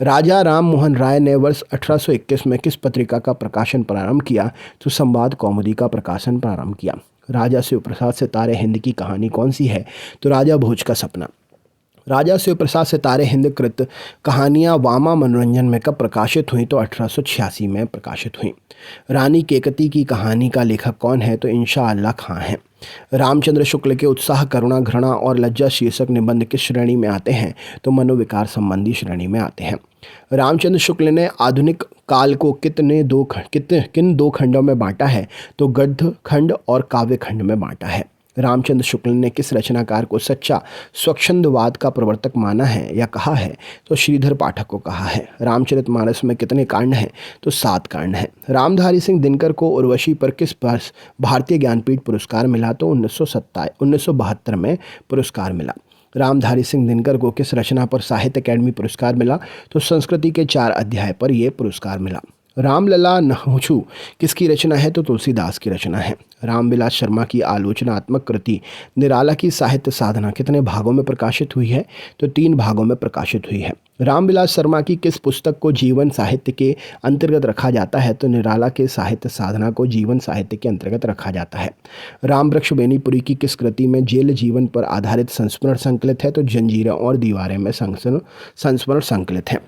Speaker 1: राजा राम मोहन राय ने वर्ष 1821 में किस पत्रिका का प्रकाशन प्रारंभ किया? तो संवाद कौमुदी का प्रकाशन प्रारंभ किया। राजा शिव प्रसाद सितारे हिंद की कहानी कौन सी है? तो राजा भोज का सपना। राजा शिव प्रसाद सितारे हिंद कृत कहानियाँ वामा मनोरंजन में कब प्रकाशित हुई? तो 1886 में प्रकाशित हुई। रानी केकती की कहानी का लेखक कौन है? तो इंशाअल्लाह खां है। रामचंद्र शुक्ल के उत्साह करुणा घृणा और लज्जा शीर्षक निबंध किस श्रेणी में आते हैं? तो मनोविकार संबंधी श्रेणी में आते हैं। रामचंद्र शुक्ल ने आधुनिक काल को किन दो खंडों में बांटा है? तो गद्य खंड और काव्य खंड में बांटा है। रामचंद्र शुक्ल ने किस रचनाकार को सच्चा स्वच्छंदवाद का प्रवर्तक माना है या कहा है? तो श्रीधर पाठक को कहा है। रामचरितमानस में कितने कांड हैं? तो 7 कांड हैं। रामधारी सिंह दिनकर को उर्वशी पर किस वर्ष भारतीय ज्ञानपीठ पुरस्कार मिला? तो 1972 में पुरस्कार मिला। रामधारी सिंह दिनकर को किस रचना पर साहित्य अकेडमी पुरस्कार मिला? तो संस्कृति के 4 अध्याय पर यह पुरस्कार मिला। रामलला नहुछु किसकी रचना है? तो तुलसीदास की रचना है। रामविलास शर्मा की आलोचनात्मक कृति निराला की साहित्य साधना कितने भागों में प्रकाशित हुई है? तो 3 भागों में प्रकाशित हुई है। रामविलास शर्मा की किस पुस्तक को जीवन साहित्य के अंतर्गत रखा जाता है? तो निराला के साहित्य साधना को जीवन साहित्य के अंतर्गत रखा जाता है। रामवृक्ष बेनीपुरी की किस कृति में जेल जीवन पर आधारित संस्मरण संकलित है? तो जंजीरें और दीवारें में संस्मरण संकलित है।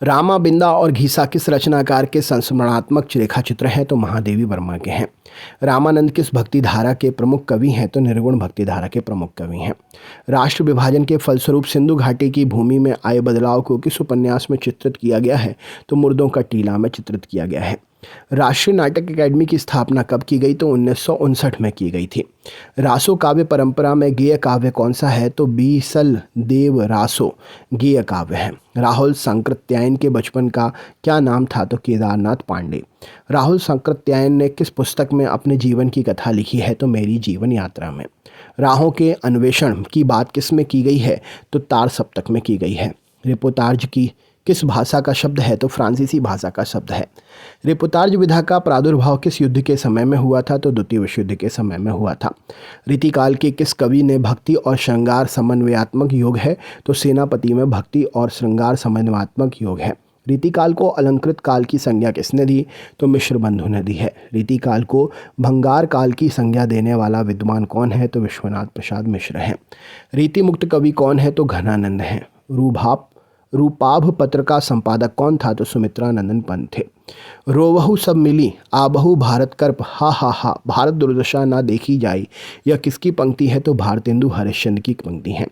Speaker 1: रामा बिंदा और घीसा किस रचनाकार के संस्मरणात्मक रेखा चित्र हैं? तो महादेवी वर्मा के हैं। रामानंद किस भक्ति धारा के प्रमुख कवि हैं? तो निर्गुण भक्ति धारा के प्रमुख कवि हैं। राष्ट्र विभाजन के फलस्वरूप सिंधु घाटी की भूमि में आए बदलाव को किस उपन्यास में चित्रित किया गया है? तो मुर्दों का टीला में चित्रित किया गया है। राष्ट्रीय नाटक अकादमी की स्थापना कब की गई? तो 1959 में की गई थी। रासो काव्य परंपरा में गेय काव्य कौन सा है? तो बीसल देव रासो गेय काव्य है। राहुल सांकृत्यायन के बचपन का क्या नाम था? तो केदारनाथ पांडे। राहुल सांकृत्यायन ने किस पुस्तक में अपने जीवन की कथा लिखी है? तो मेरी जीवन यात्रा में। राहों के अन्वेषण की बात किस में की गई है? तो तार सप्तक में की गई है। रिपोर्टाज की किस भाषा का शब्द है? तो फ्रांसीसी भाषा का शब्द है। रिपोर्टाज विधा का प्रादुर्भाव किस युद्ध के समय में हुआ था? तो द्वितीय विश्व युद्ध के समय में हुआ था। रीतिकाल के किस कवि ने भक्ति और श्रृंगार समन्वयात्मक योग है? तो सेनापति में भक्ति और श्रृंगार समन्वयात्मक योग है। रीतिकाल को अलंकृत काल की संज्ञा किसने दी? तो मिश्र बंधु ने दी है। रीतिकाल को भंगार काल की संज्ञा देने वाला विद्वान कौन है? तो विश्वनाथ प्रसाद मिश्र हैं। रीति मुक्त कवि कौन है? तो घनानंद हैं। रूपाभ पत्र का संपादक कौन था? तो सुमित्रा नंदन पंत थे। रोवहु सब मिली आबहु भारत कर्प हा हा हा भारत दुर्दशा ना देखी जाए, यह किसकी पंक्ति है? तो भारतेंदु हरिश्चंद्र की पंक्ति है।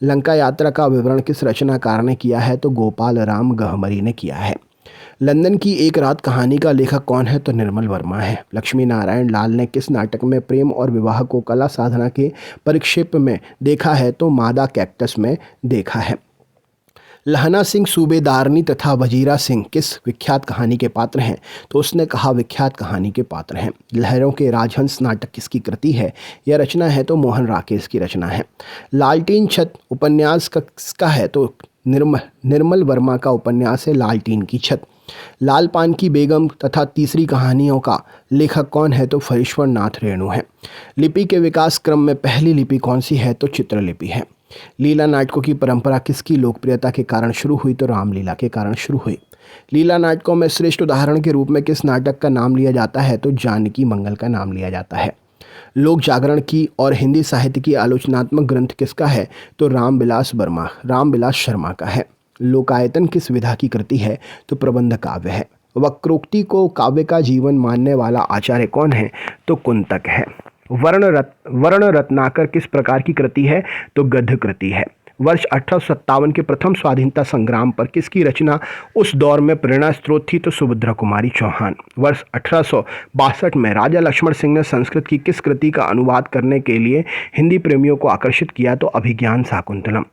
Speaker 1: लंका यात्रा का विवरण किस रचनाकार ने किया है? तो गोपाल राम गहमरी ने किया है। लंदन की एक रात कहानी का लेखक कौन है? तो निर्मल वर्मा है। लक्ष्मी नारायण लाल ने किस नाटक में प्रेम और विवाह को कला साधना के परिक्षेप में देखा है? तो मादा कैक्टस में देखा है। लहना सिंह सूबेदारनी तथा वजीरा सिंह किस विख्यात कहानी के पात्र हैं? तो उसने कहा विख्यात कहानी के पात्र हैं। लहरों के राजहंस नाटक किसकी कृति है? यह रचना है तो मोहन राकेश की रचना है। लालटीन छत उपन्यास किसका है? तो निर्मल वर्मा का उपन्यास है लालटीन की छत। लाल पान की बेगम तथा तीसरी कहानियों का लेखक कौन है? तो फरीश्वर नाथ रेणु है। लिपि के विकास क्रम में पहली लिपि कौन सी है? तो चित्रलिपि है। लीला नाटकों की परंपरा किसकी लोकप्रियता के कारण शुरू हुई? तो रामलीला के कारण शुरू हुई। लीला नाटकों में श्रेष्ठ उदाहरण के रूप में किस नाटक का नाम लिया जाता है? तो जानकी मंगल का नाम लिया जाता है। लोक जागरण की और हिंदी साहित्य की आलोचनात्मक ग्रंथ किसका है? तो रामविलास शर्मा का है। लोकायतन किस विधा की कृति है? तो प्रबंध काव्य है। वक्रोक्ति को काव्य का जीवन मानने वाला आचार्य कौन है? तो कुंतक है। वर्ण रत्नाकर किस प्रकार की कृति है? तो गद्य कृति है। वर्ष 1857 के प्रथम स्वाधीनता संग्राम पर किसकी रचना उस दौर में प्रेरणा स्रोत थी? तो सुभद्रा कुमारी चौहान। वर्ष 1862 में राजा लक्ष्मण सिंह ने संस्कृत की किस कृति का अनुवाद करने के लिए हिंदी प्रेमियों को आकर्षित किया? तो अभिज्ञान शाकुंतलम।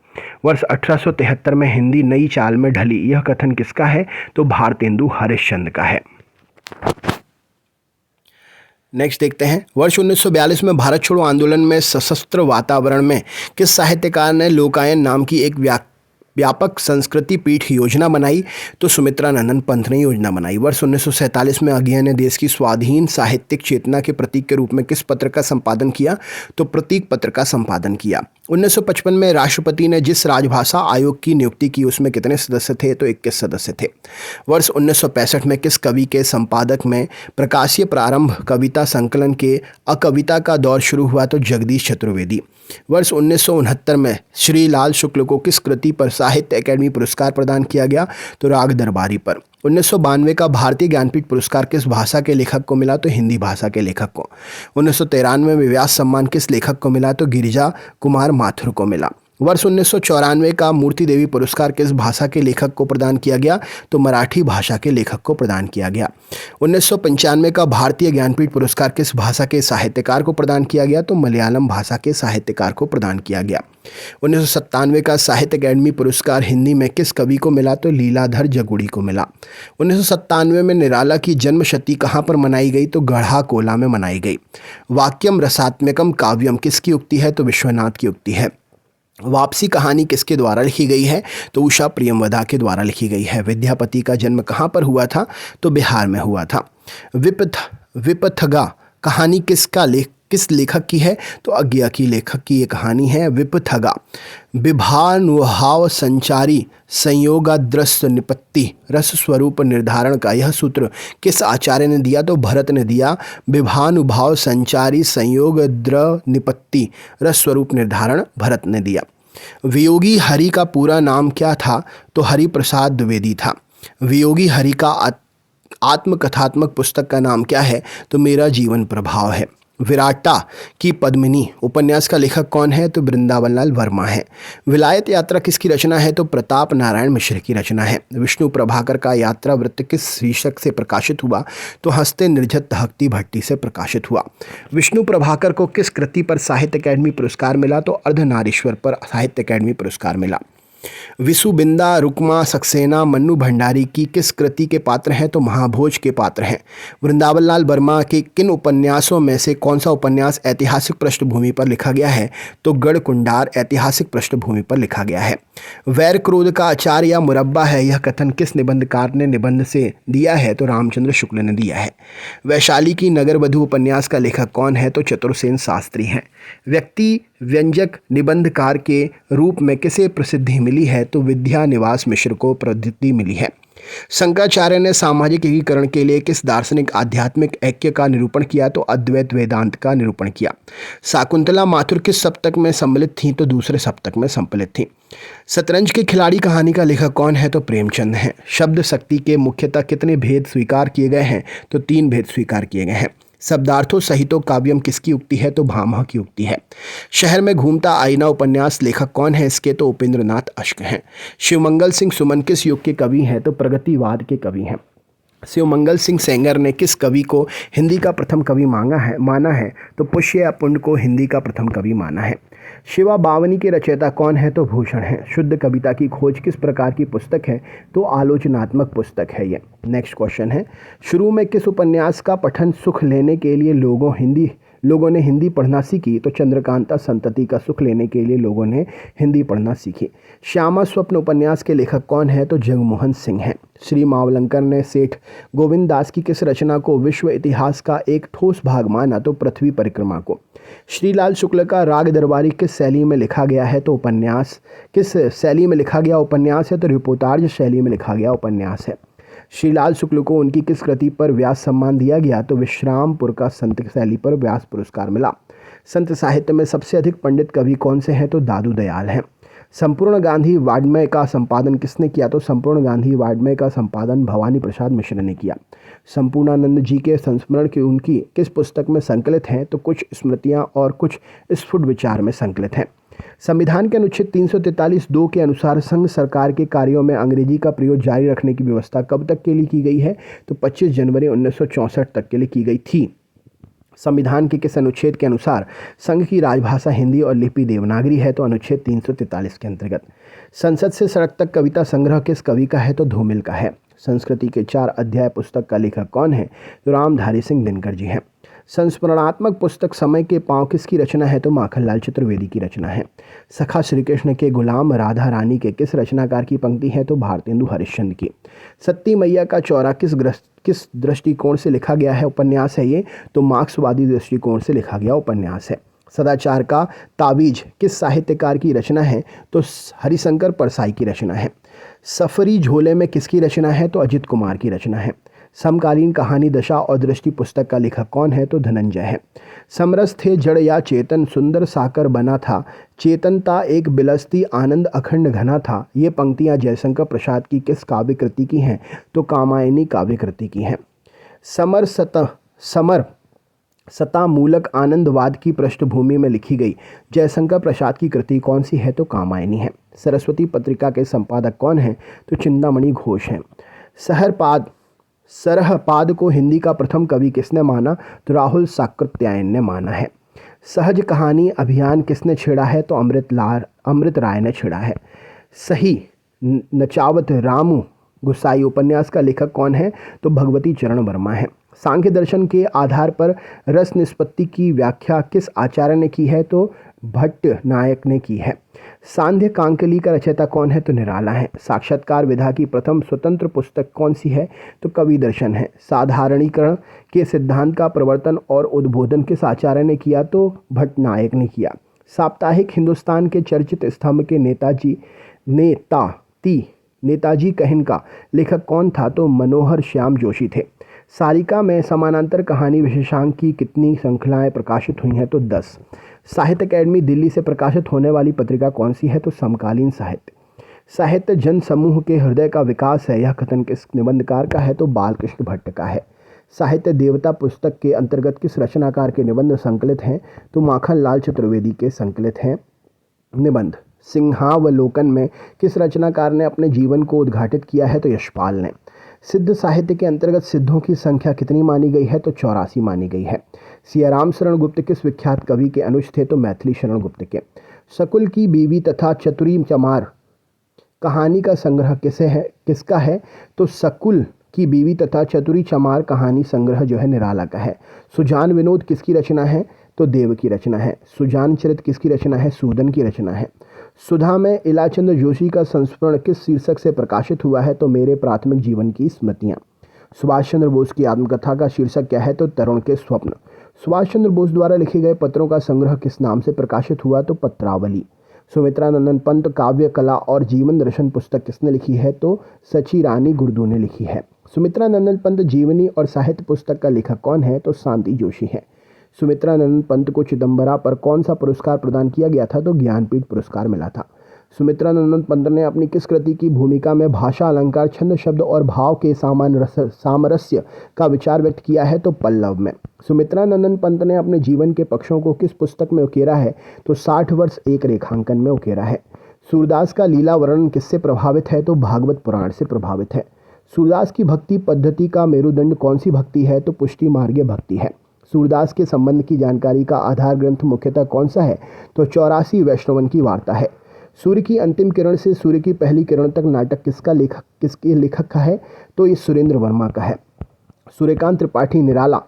Speaker 1: वर्ष 1873 में हिंदी नई चाल में ढली, यह कथन किसका है? तो भारतेंदु हरिश्चंद्र का है। नेक्स्ट देखते हैं, वर्ष 1942 में भारत छोड़ो आंदोलन में सशस्त्र वातावरण में किस साहित्यकार ने लोकायन नाम की एक व्यापक संस्कृति पीठ योजना बनाई? तो सुमित्रा नंदन पंत ने योजना बनाई। वर्ष 1947 में अज्ञेय ने देश की स्वाधीन साहित्यिक चेतना के प्रतीक के रूप में किस पत्र का संपादन किया? तो प्रतीक पत्र का संपादन किया। 1955 में राष्ट्रपति ने जिस राजभाषा आयोग की नियुक्ति की उसमें कितने सदस्य थे? तो 21 सदस्य थे। वर्ष 1965 में किस कवि के संपादक में प्रकाशीय प्रारंभ कविता संकलन के अकविता का दौर शुरू हुआ? तो जगदीश चतुर्वेदी। वर्ष 1969 में श्री लाल शुक्ल को किस कृति पर साहित्य अकादमी पुरस्कार प्रदान किया गया? तो राग दरबारी पर। 1992 का भारतीय ज्ञानपीठ पुरस्कार किस भाषा के लेखक को मिला? तो हिंदी भाषा के लेखक को। 1993 में व्यास सम्मान किस लेखक को मिला? तो गिरिजा कुमार माथुर को मिला। वर्ष 1994 का मूर्ति देवी पुरस्कार किस भाषा के लेखक को प्रदान किया गया? तो मराठी भाषा के लेखक को प्रदान किया गया। 1995 का भारतीय ज्ञानपीठ पुरस्कार किस भाषा के साहित्यकार को प्रदान किया गया? तो मलयालम भाषा के साहित्यकार को प्रदान किया गया। 1997 का साहित्य अकादमी पुरस्कार हिंदी में किस कवि को मिला? तो लीलाधर जगुड़ी को मिला। 1997 में निराला की जन्म शती कहाँ पर मनाई गई? तो गढ़ा कोला में मनाई गई। वाक्यम रसात्मकम काव्यम किसकी उक्ति है? तो विश्वनाथ की उक्ति है। वापसी कहानी किसके द्वारा लिखी गई है? तो उषा प्रियमवदा के द्वारा लिखी गई है। विद्यापति का जन्म कहाँ पर हुआ था? तो बिहार में हुआ था। विपथगा कहानी किस लेखक की है? तो अज्ञा की लेखक की ये कहानी है विपथगा। विभानुभाव संचारी संयोगाद्रस्त निपत्ति रस स्वरूप निर्धारण का यह सूत्र किस आचार्य ने दिया? तो भरत ने दिया। विभानुभाव संचारी संयोगद्र निपत्ति रस स्वरूप निर्धारण भरत ने दिया। वियोगी हरि का पूरा नाम क्या था? तो हरि प्रसाद द्विवेदी था। वियोगी हरि का आत्मकथात्मक पुस्तक का नाम क्या है? तो मेरा जीवन प्रभाव है। विराटा की पद्मिनी उपन्यास का लेखक कौन है? तो वृंदावन लाल वर्मा है। विलायत यात्रा किसकी रचना है? तो प्रताप नारायण मिश्र की रचना है। विष्णु प्रभाकर का यात्रा वृत्त किस शीर्षक से प्रकाशित हुआ? तो हस्ते निर्झत तहकती भट्टी से प्रकाशित हुआ। विष्णु प्रभाकर को किस कृति पर साहित्य अकादमी पुरस्कार मिला? तो अर्धनारीश्वर पर साहित्य अकादमी पुरस्कार मिला। विसुबिंदा रुक्मा सक्सेना मन्नू भंडारी की किस कृति के पात्र हैं? तो महाभोज के पात्र हैं। वृंदावन लाल वर्मा के किन उपन्यासों में से कौन सा उपन्यास ऐतिहासिक पृष्ठभूमि पर लिखा गया है? तो गढ़कुंडार ऐतिहासिक पृष्ठभूमि पर लिखा गया है। वैर क्रोध का अचार या मुरब्बा है, यह कथन किस निबंधकार ने निबंध से दिया है? तो रामचंद्र शुक्ल ने दिया है। वैशाली की नगरवधू उपन्यास का लेखक कौन है? तो चतुरसेन शास्त्री हैं। व्यक्ति व्यंजक निबंधकार के रूप में किसे प्रसिद्धि मिली है? तो विद्या निवास मिश्र को प्रसिद्धि मिली है। शंकराचार्य ने सामाजिक एकीकरण के लिए किस दार्शनिक आध्यात्मिक ऐक्य का निरूपण किया? तो अद्वैत वेदांत का निरूपण किया। शाकुंतला माथुर किस सप्तक में सम्मिलित थी? तो दूसरे सप्तक में सम्मिलित थी। शतरंज के खिलाड़ी कहानी का लेखक कौन है? तो प्रेमचंद है। शब्द शक्ति के मुख्यतः कितने भेद स्वीकार किए गए हैं? तो 3 भेद स्वीकार किए गए हैं। शब्दार्थों सहितो काव्यम किसकी उक्ति है? तो भामह की उक्ति है। शहर में घूमता आईना उपन्यास लेखक कौन है इसके? तो उपेंद्रनाथ अश्क हैं। शिवमंगल सिंह सुमन किस युग के कवि हैं? तो प्रगतिवाद के कवि हैं। शिवमंगल सिंह सेंगर ने किस कवि को हिंदी का प्रथम कवि माना है? तो पुष्य अपुंड को हिंदी का प्रथम कवि माना है। शिवा बावनी के रचयिता कौन है? तो भूषण है। शुद्ध कविता की खोज किस प्रकार की पुस्तक है? तो आलोचनात्मक पुस्तक है ये। नेक्स्ट क्वेश्चन है, शुरू में किस उपन्यास का पठन सुख लेने के लिए लोगों ने हिंदी पढ़ना सीखी? तो चंद्रकांता संतति का सुख लेने के लिए लोगों ने हिंदी पढ़ना सीखी। श्यामा स्वप्न उपन्यास के लेखक कौन है? तो जगमोहन सिंह हैं। श्री मावलंकर ने सेठ गोविंद दास की किस रचना को विश्व इतिहास का एक ठोस भाग माना? तो पृथ्वी परिक्रमा को। श्रीलाल शुक्ल का राग दरबारी किस शैली में लिखा गया है? तो उपन्यास। किस शैली में लिखा गया उपन्यास है? तो रिपोर्टाज शैली में लिखा गया उपन्यास है। श्रीलाल शुक्ल को उनकी किस कृति पर व्यास सम्मान दिया गया? तो विश्रामपुर का संत शैली पर व्यास पुरस्कार मिला। संत साहित्य में सबसे अधिक पंडित कवि कौन से हैं? तो दादू दयाल हैं। संपूर्ण गांधी वाङ्मय का संपादन किसने किया? तो संपूर्ण गांधी वाङ्मय का संपादन भवानी प्रसाद मिश्र ने किया। संपूर्णानंद जी के संस्मरण की उनकी किस पुस्तक में संकलित हैं? तो कुछ स्मृतियां और कुछ स्फुट विचार में संकलित हैं। संविधान के अनुच्छेद 343(2) के अनुसार संघ सरकार के कार्यों में अंग्रेजी का प्रयोग जारी रखने की व्यवस्था कब तक के लिए की गई है? तो 25 जनवरी 1964 तक के लिए की गई थी। संविधान के किस अनुच्छेद के अनुसार संघ की राजभाषा हिंदी और लिपि देवनागरी है? तो अनुच्छेद 343 के अंतर्गत। संसद से सड़क तक कविता संग्रह किस कवि का है? तो धूमिल का है। संस्कृति के 4 अध्याय पुस्तक का लेखक कौन है? तो रामधारी सिंह दिनकर जी हैं। संस्मरणात्मक पुस्तक समय के पांव किसकी रचना है? तो माखनलाल चतुर्वेदी की रचना है। सखा श्री कृष्ण के गुलाम राधा रानी के किस रचनाकार की पंक्ति है? तो भारतेंदु हरिश्चंद्र की। सती मैया का चौरा किस दृष्टिकोण से लिखा गया है उपन्यास है ये? तो मार्क्सवादी दृष्टिकोण से लिखा गया उपन्यास है। सदाचार का तावीज किस साहित्यकार की रचना है? तो हरिशंकर परसाई की रचना है। सफरी झोले में किसकी रचना है? तो अजित कुमार की रचना है। समकालीन कहानी दशा और दृष्टि पुस्तक का लेखक कौन है? तो धनंजय है। समरस थे जड़ या चेतन सुंदर साकर बना था, चेतनता एक बिलसती आनंद अखंड घना था। ये पंक्तियां जयशंकर प्रसाद की किस काव्य कृति की हैं? तो कामायनी काव्य कृति की हैं। समर सता मूलक आनंदवाद की पृष्ठभूमि में लिखी गई जयशंकर प्रसाद की कृति कौन सी है? तो कामायनी है। सरस्वती पत्रिका के संपादक कौन हैं? तो चिंतामणि घोष हैं। सरहपाद को हिंदी का प्रथम कवि किसने माना? तो राहुल साकृत्यायन ने माना है। सहज कहानी अभियान किसने छेड़ा है? तो अमृत राय ने छेड़ा है। सही नचावत रामू गुसाई उपन्यास का लेखक कौन है? तो भगवती चरण वर्मा है। सांख्य दर्शन के आधार पर रस निष्पत्ति की व्याख्या किस आचार्य ने की है? तो भट्ट नायक ने की है। सांध्य कांकली का रचयिता कौन है? तो निराला है। साक्षात्कार विधा की प्रथम स्वतंत्र पुस्तक कौन सी है? तो कवि दर्शन है। साधारणीकरण के सिद्धांत का प्रवर्तन और उद्बोधन किस आचार्य ने किया? तो भट्ट नायक ने किया। साप्ताहिक हिंदुस्तान के चर्चित स्तंभ के नेताजी कहिन का लेखक कौन था? तो मनोहर श्याम जोशी थे। सारिका में समानांतर कहानी विशेषांक की कितनी श्रृंखलाएं प्रकाशित हुई हैं? तो 10। साहित्य अकेडमी दिल्ली से प्रकाशित होने वाली पत्रिका कौन सी है? तो समकालीन साहित्य। साहित्य जन समूह के हृदय का विकास है, यह कथन किस निबंधकार का है? तो बालकृष्ण भट्ट का है। साहित्य देवता पुस्तक के अंतर्गत किस रचनाकार के निबंध संकलित हैं? तो माखनलाल चतुर्वेदी के संकलित हैं निबंध। सिंहावलोकन में किस रचनाकार ने अपने जीवन को उद्घाटित किया है? तो यशपाल ने। सिद्ध साहित्य के अंतर्गत सिद्धों की संख्या कितनी मानी गई है? तो 84 मानी गई है। सियाराम शरण गुप्त किस विख्यात कवि के अनुज थे? तो मैथिली शरण गुप्त के। शकुल की बीवी तथा चतुरी चमार कहानी का संग्रह किसका है? तो शकुल की बीवी तथा चतुरी चमार कहानी संग्रह जो है निराला का है। सुजान विनोद किसकी रचना है? तो देव की रचना है। सुजान चरित किसकी रचना है? सूदन की रचना है। सुधा में इलाचंद्र जोशी का संस्मरण किस शीर्षक से प्रकाशित हुआ है? तो मेरे प्राथमिक जीवन की स्मृतियाँ। सुभाष चंद्र बोस की आत्मकथा का शीर्षक क्या है? तो तरुण के स्वप्न। सुभाष चंद्र बोस द्वारा लिखे गए पत्रों का संग्रह किस नाम से प्रकाशित हुआ? तो पत्रावली। सुमित्रा नंदन पंत काव्य कला और जीवन दर्शन पुस्तक किसने लिखी है? तो सची रानी गुर्दू ने लिखी है। सुमित्रा नंदन पंत जीवनी और साहित्य पुस्तक का लेखक कौन है? तो शांति जोशी है। सुमित्रा नंदन पंत को चिदम्बरा पर कौन सा पुरस्कार प्रदान किया गया था? तो ज्ञानपीठ पुरस्कार मिला था। सुमित्रा नंदन पंत ने अपनी किस कृति की भूमिका में भाषा, अलंकार, छंद, शब्द और भाव के सामरस्य का विचार व्यक्त किया है? तो पल्लव में। सुमित्रा नंदन पंत ने अपने जीवन के पक्षों को किस पुस्तक में उकेरा है? तो 60 वर्ष एक रेखांकन में उकेरा है। सूरदास का लीला वर्णन किससे प्रभावित है? तो भागवत पुराण से प्रभावित है। सूरदास की भक्ति पद्धति का मेरुदंड कौन सी भक्ति है? तो पुष्टि मार्गीय भक्ति है। सूरदास के संबंध की जानकारी का आधार ग्रंथ मुख्यतः कौन सा है? तो 84 वैष्णवन की वार्ता है। सूर्य की अंतिम किरण से सूर्य की पहली किरण तक नाटक किसके लेखक का है? तो ये सुरेंद्र वर्मा का है। सूर्यकांत त्रिपाठी निराला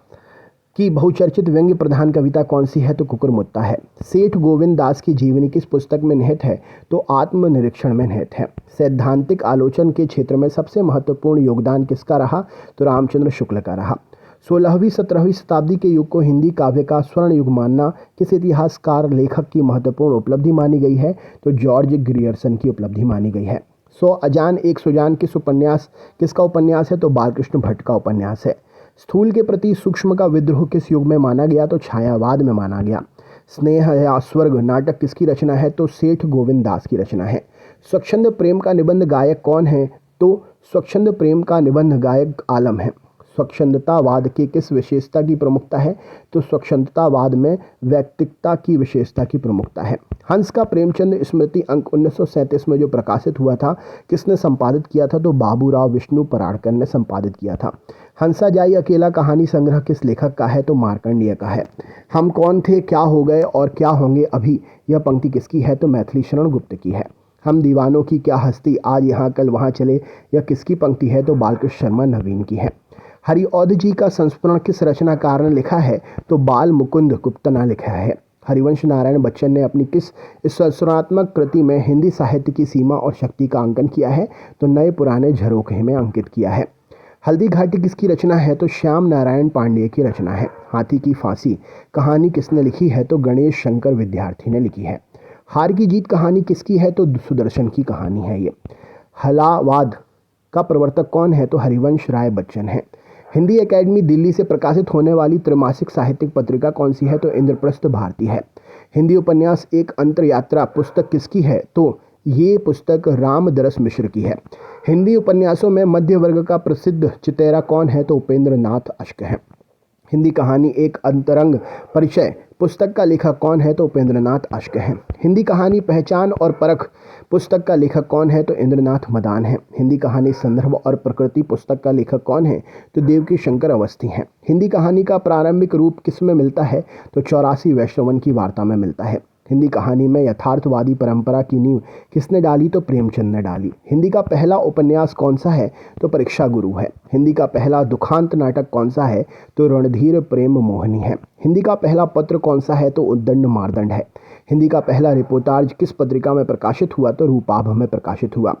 Speaker 1: की बहुचर्चित व्यंग्य प्रधान कविता कौन सी है? तो कुकुरमुत्ता है। सेठ गोविंद दास की जीवनी किस पुस्तक में निहित है? तो आत्मनिरीक्षण में निहित है। सैद्धांतिक आलोचन के क्षेत्र में सबसे महत्वपूर्ण योगदान किसका रहा? तो रामचंद्र शुक्ल का रहा। 16वीं 17वीं शताब्दी के युग को हिंदी काव्य का स्वर्ण युग मानना किस इतिहासकार लेखक की महत्वपूर्ण उपलब्धि मानी गई है? तो जॉर्ज ग्रियर्सन की उपलब्धि मानी गई है। 100 अजान एक सुजान किसका उपन्यास है? तो बालकृष्ण भट्ट का उपन्यास है। स्थूल के प्रति सूक्ष्म का विद्रोह किस युग में माना गया? तो छायावाद में माना गया। स्नेह या स्वर्ग नाटक किसकी रचना है? तो सेठ गोविंद दास की रचना है। स्वच्छंद प्रेम का निबंध गायक कौन है? तो स्वच्छंद प्रेम का निबंध गायक आलम है। स्वच्छंदतावाद की किस विशेषता की प्रमुखता है? तो स्वच्छंदतावाद में वैयक्तिकता की विशेषता की प्रमुखता है। हंस का प्रेमचंद स्मृति अंक 1937 में जो प्रकाशित हुआ था, किसने संपादित किया था? तो बाबूराव विष्णु पराड़कर ने संपादित किया था। हंसा जाई अकेला कहानी संग्रह किस लेखक का है? तो मार्कंडेय का है। हम कौन थे, क्या हो गए और क्या होंगे अभी, यह पंक्ति किसकी है? तो मैथिली शरण गुप्त की है। हम दीवानों की क्या हस्ती, आज यहाँ कल वहाँ चले, यह किसकी पंक्ति है? तो बालकृष्ण शर्मा नवीन की है। हरिऔध जी का संस्मरण किस रचनाकार ने लिखा है? तो बाल मुकुंद गुप्ता ने लिखा है। हरिवंश नारायण बच्चन ने अपनी किस संरचनात्मक कृति में हिंदी साहित्य की सीमा और शक्ति का अंकन किया है? तो नए पुराने झरोखे में अंकित किया है। हल्दी घाटी किसकी रचना है? तो श्याम नारायण पांडेय की रचना है। हाथी की फांसी कहानी किसने लिखी है? तो गणेश शंकर विद्यार्थी ने लिखी है। हार की जीत कहानी किसकी है? तो सुदर्शन की कहानी है ये। हलावाद का प्रवर्तक कौन है? तो हरिवंश राय बच्चन है। हिंदी एकेडमी दिल्ली से प्रकाशित होने वाली त्रैमासिक साहित्यिक पत्रिका कौन सी है? तो इंद्रप्रस्थ भारती है। हिंदी उपन्यास एक अंतरयात्रा पुस्तक किसकी है? तो ये पुस्तक रामदरस मिश्र की है। हिंदी उपन्यासों में मध्य वर्ग का प्रसिद्ध चितेरा कौन है? तो उपेंद्र नाथ अश्क है। हिंदी कहानी एक अंतरंग परिचय पुस्तक का लेखक कौन है? तो उपेंद्र नाथ अश्क है। हिंदी कहानी पहचान और परख पुस्तक का लेखक कौन है? तो इंद्रनाथ मदान है। हिंदी कहानी संदर्भ और प्रकृति पुस्तक का लेखक कौन है? तो देवकी शंकर अवस्थी हैं। हिंदी कहानी का प्रारंभिक रूप किस में मिलता है? तो 84 वैष्णवन की वार्ता में मिलता है। हिंदी कहानी में यथार्थवादी परंपरा की नींव किसने डाली? तो प्रेमचंद ने डाली। हिंदी का पहला उपन्यास कौन सा है? तो परीक्षा गुरु है। हिंदी का पहला दुखांत नाटक कौन सा है? तो रणधीर प्रेम मोहिनी है। हिंदी का पहला पत्र कौन सा है? तो उद्दंड मारदंड है। हिंदी का पहला रिपोर्टाज किस पत्रिका में प्रकाशित हुआ? तो रूपाभ में प्रकाशित हुआ।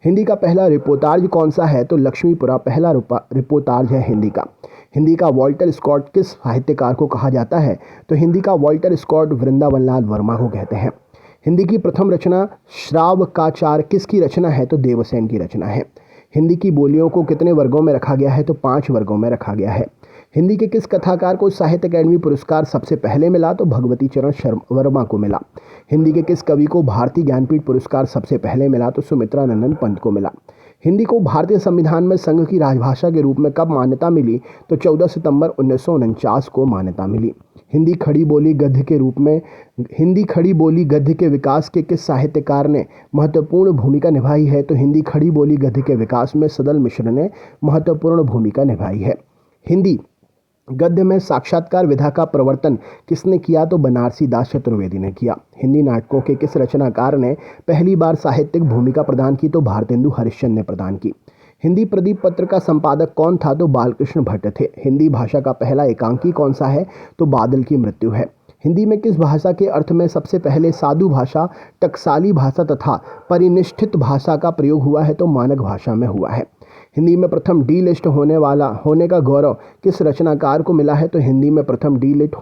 Speaker 1: हिंदी का पहला रिपोर्टाज कौन सा है? तो लक्ष्मीपुरा पहला रिपोर्टाज है हिंदी का। हिंदी का वॉल्टर स्कॉट किस साहित्यकार को कहा जाता है? तो हिंदी का वॉल्टर स्कॉट वृंदावन लाल वर्मा को कहते हैं। हिंदी की प्रथम रचना श्रावकाचार किसकी रचना है? तो देवसेन की रचना है। हिंदी की बोलियों को कितने वर्गों में रखा गया है? तो 5 वर्गों में रखा गया है। हिंदी के किस कथाकार को साहित्य अकादमी पुरस्कार सबसे पहले मिला? तो भगवती चरण वर्मा को मिला। हिंदी के किस कवि को भारतीय ज्ञानपीठ पुरस्कार सबसे पहले मिला? तो सुमित्रा नंदन पंत को मिला। हिंदी को भारतीय संविधान में संघ की राजभाषा के रूप में कब मान्यता मिली? तो 14 सितंबर 1949 को मान्यता मिली। हिंदी खड़ी बोली गद्य के विकास के किस साहित्यकार ने महत्वपूर्ण भूमिका निभाई है? तो हिंदी खड़ी बोली गद्य के विकास में सदल मिश्र ने महत्वपूर्ण भूमिका निभाई है। हिंदी गद्य में साक्षात्कार विधा का प्रवर्तन किसने किया? तो बनारसी दास चतुर्वेदी ने किया। हिंदी नाटकों के किस रचनाकार ने पहली बार साहित्यिक भूमिका प्रदान की? तो भारतेंदु हरिश्चंद्र ने प्रदान की। हिंदी प्रदीप पत्र का संपादक कौन था? तो बालकृष्ण भट्ट थे। हिंदी भाषा का पहला एकांकी कौन सा है? तो बादल की मृत्यु है। हिंदी में किस भाषा के अर्थ में सबसे पहले साधु भाषा, टकसाली भाषा तथा परिनिष्ठित भाषा का प्रयोग हुआ है? तो मानक भाषा में हुआ है। हिंदी में प्रथम होने का गौरव किस रचनाकार को मिला है? तो हिंदी में प्रथम डी लिट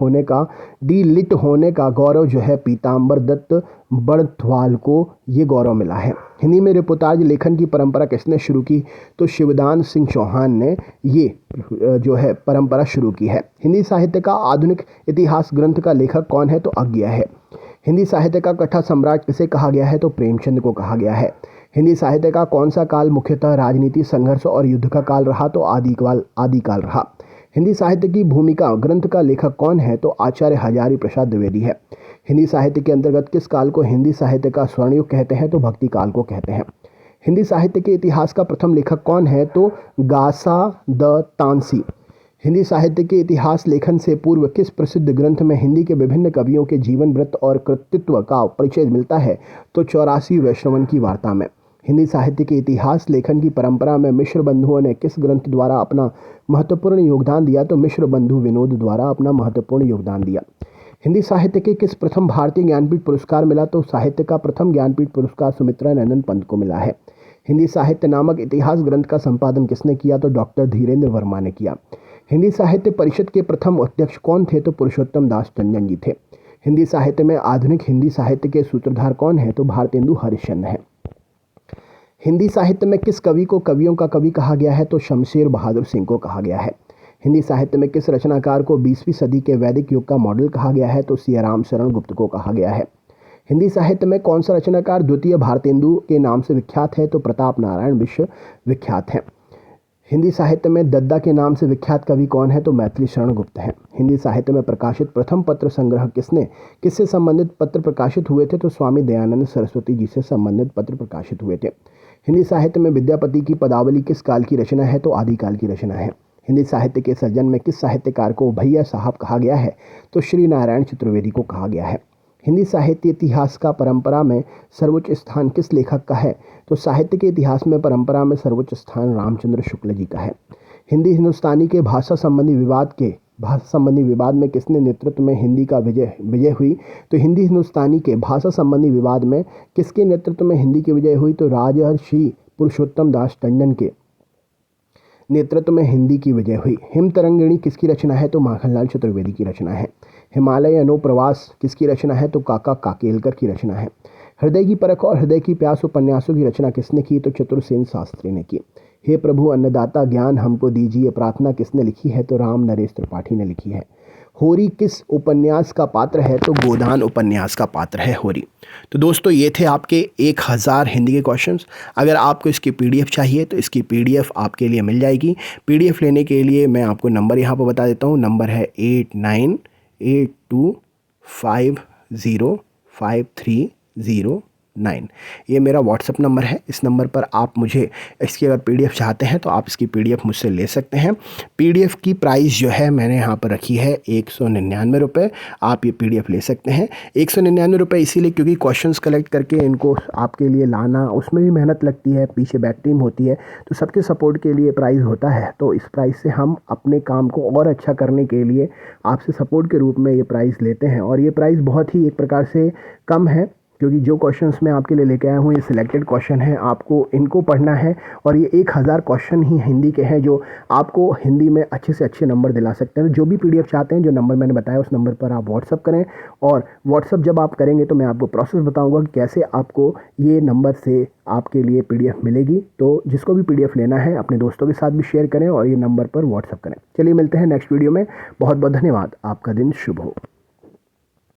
Speaker 1: होने का गौरव जो है पीताम्बर दत्त बड़थवाल को ये गौरव मिला है। हिंदी में रिपोर्टाज लेखन की परंपरा किसने शुरू की? तो शिवदान सिंह चौहान ने ये जो है परंपरा शुरू की है। हिंदी साहित्य का आधुनिक इतिहास ग्रंथ का लेखक कौन है? तो अज्ञा है। हिंदी साहित्य का कथा सम्राट किसे कहा गया है? तो प्रेमचंद को कहा गया है। हिंदी साहित्य का कौन सा काल मुख्यतः राजनीति, संघर्ष और युद्ध का काल रहा? तो आदिकाल रहा। हिंदी साहित्य की भूमिका ग्रंथ का लेखक कौन है? तो आचार्य हजारी प्रसाद द्विवेदी है। हिंदी साहित्य के अंतर्गत किस काल को हिंदी साहित्य का स्वर्णयुग कहते हैं? तो भक्ति काल को कहते हैं। हिंदी साहित्य के इतिहास का प्रथम लेखक कौन है? तो गासा द तानसी। हिंदी साहित्य के इतिहास लेखन से पूर्व किस प्रसिद्ध ग्रंथ में हिंदी के विभिन्न कवियों के जीवन वृत्त और कृतित्व का परिचय मिलता है? तो 84 वैष्णवन की वार्ता में। हिंदी साहित्य के इतिहास लेखन की परंपरा में मिश्र बंधुओं ने किस ग्रंथ द्वारा अपना महत्वपूर्ण योगदान दिया? तो मिश्र बंधु विनोद द्वारा अपना महत्वपूर्ण योगदान दिया। हिंदी साहित्य के किस प्रथम भारतीय ज्ञानपीठ पुरस्कार मिला? तो साहित्य का प्रथम ज्ञानपीठ पुरस्कार सुमित्रा नंदन पंत को मिला है। हिंदी साहित्य नामक इतिहास ग्रंथ का संपादन किसने किया? तो डॉक्टर धीरेन्द्र वर्मा ने किया। हिंदी साहित्य परिषद के प्रथम अध्यक्ष कौन थे? तो पुरुषोत्तम दास टंडन जी थे। हिंदी साहित्य में आधुनिक हिंदी साहित्य के सूत्रधार कौन है? तो भारतेंदु हरिश्चंद्र है। हिंदी साहित्य में किस कवि को कवियों का कवि कहा गया है? तो शमशेर बहादुर सिंह को कहा गया है। हिंदी साहित्य में किस रचनाकार को 20वीं सदी के वैदिक युग का मॉडल कहा गया है? तो सियाराम शरण गुप्त को कहा गया है। हिंदी साहित्य में कौन सा रचनाकार द्वितीय भारतेंदु के नाम से विख्यात है? तो प्रताप नारायण विश्व विख्यात है। हिंदी साहित्य में दद्दा के नाम से विख्यात कवि कौन है? तो मैथिली शरण गुप्त है। हिंदी साहित्य में प्रकाशित प्रथम पत्र संग्रह किससे संबंधित पत्र प्रकाशित हुए थे? तो स्वामी दयानंद सरस्वती जी से संबंधित पत्र प्रकाशित हुए थे। हिंदी साहित्य में विद्यापति की पदावली किस काल की रचना है? तो आदिकाल की रचना है। हिंदी साहित्य के सर्जन में किस साहित्यकार को भैया साहब कहा गया है? तो श्री नारायण चतुर्वेदी को कहा गया है। हिंदी साहित्य इतिहास का परंपरा में सर्वोच्च स्थान किस लेखक का है? तो साहित्य के इतिहास में परंपरा में सर्वोच्च स्थान रामचंद्र शुक्ल जी का है। हिंदी हिंदुस्तानी के भाषा संबंधी विवाद में किसने नेतृत्व में हिंदी का विजय हुई? तो हिंदी हिंदुस्तानी के भाषा संबंधी विवाद में किसके नेतृत्व में हिंदी की विजय हुई? तो राजर्षि पुरुषोत्तम दास टंडन के नेतृत्व में हिंदी की विजय हुई। हिमतरंगिणी किसकी रचना है? तो माखनलाल चतुर्वेदी की रचना है। हिमालय अनुप्रवास किसकी रचना है? तो काका काकेलकर की रचना है। हृदय की परख और हृदय की प्यास उपन्यासों की रचना किसने की? तो चतुरसेन शास्त्री ने की। हे प्रभु अन्नदाता ज्ञान हमको दीजिए प्रार्थना किसने लिखी है? तो राम नरेश त्रिपाठी ने लिखी है। होरी किस उपन्यास का पात्र है? तो गोदान उपन्यास का पात्र है होरी। तो दोस्तों ये थे आपके 1000 हिंदी के क्वेश्चंस। अगर आपको इसकी पीडीएफ चाहिए तो इसकी पीडीएफ आपके लिए मिल जाएगी। पीडीएफ लेने के लिए मैं आपको नंबर यहाँ पर बता देता हूँ। नंबर है 8982505303। 9। ये मेरा व्हाट्सअप नंबर है। इस नंबर पर आप मुझे इसकी अगर PDF चाहते हैं तो आप इसकी PDF मुझसे ले सकते हैं। PDF की प्राइस जो है मैंने यहाँ पर रखी है 199 रुपये। आप ये PDF ले सकते हैं। 199 रुपये इसीलिए क्योंकि क्वेश्चंस कलेक्ट करके इनको आपके लिए लाना, उसमें भी मेहनत लगती है, पीछे बैक टीम होती है, तो सबके सपोर्ट के लिए प्राइस होता है। तो इस प्राइस से हम अपने काम को और अच्छा करने के लिए आपसे सपोर्ट के रूप में ये प्राइस लेते हैं। और ये प्राइस बहुत ही एक प्रकार से कम है, क्योंकि जो क्वेश्चंस मैं आपके लिए लेके आया हूँ ये सिलेक्टेड क्वेश्चन है, आपको इनको पढ़ना है। और ये 1000 क्वेश्चन ही हिंदी के हैं जो आपको हिंदी में अच्छे से अच्छे नंबर दिला सकते हैं। जो भी PDF चाहते हैं, जो नंबर मैंने बताया उस नंबर पर आप व्हाट्सअप करें। और व्हाट्सअप जब आप करेंगे तो मैं आपको प्रोसेस बताऊँगा कि कैसे आपको ये नंबर से आपके लिए PDF मिलेगी। तो जिसको भी PDF लेना है अपने दोस्तों के साथ भी शेयर करें और ये नंबर पर व्हाट्सअप करें। चलिए मिलते हैं नेक्स्ट वीडियो में। बहुत बहुत धन्यवाद। आपका दिन शुभ हो।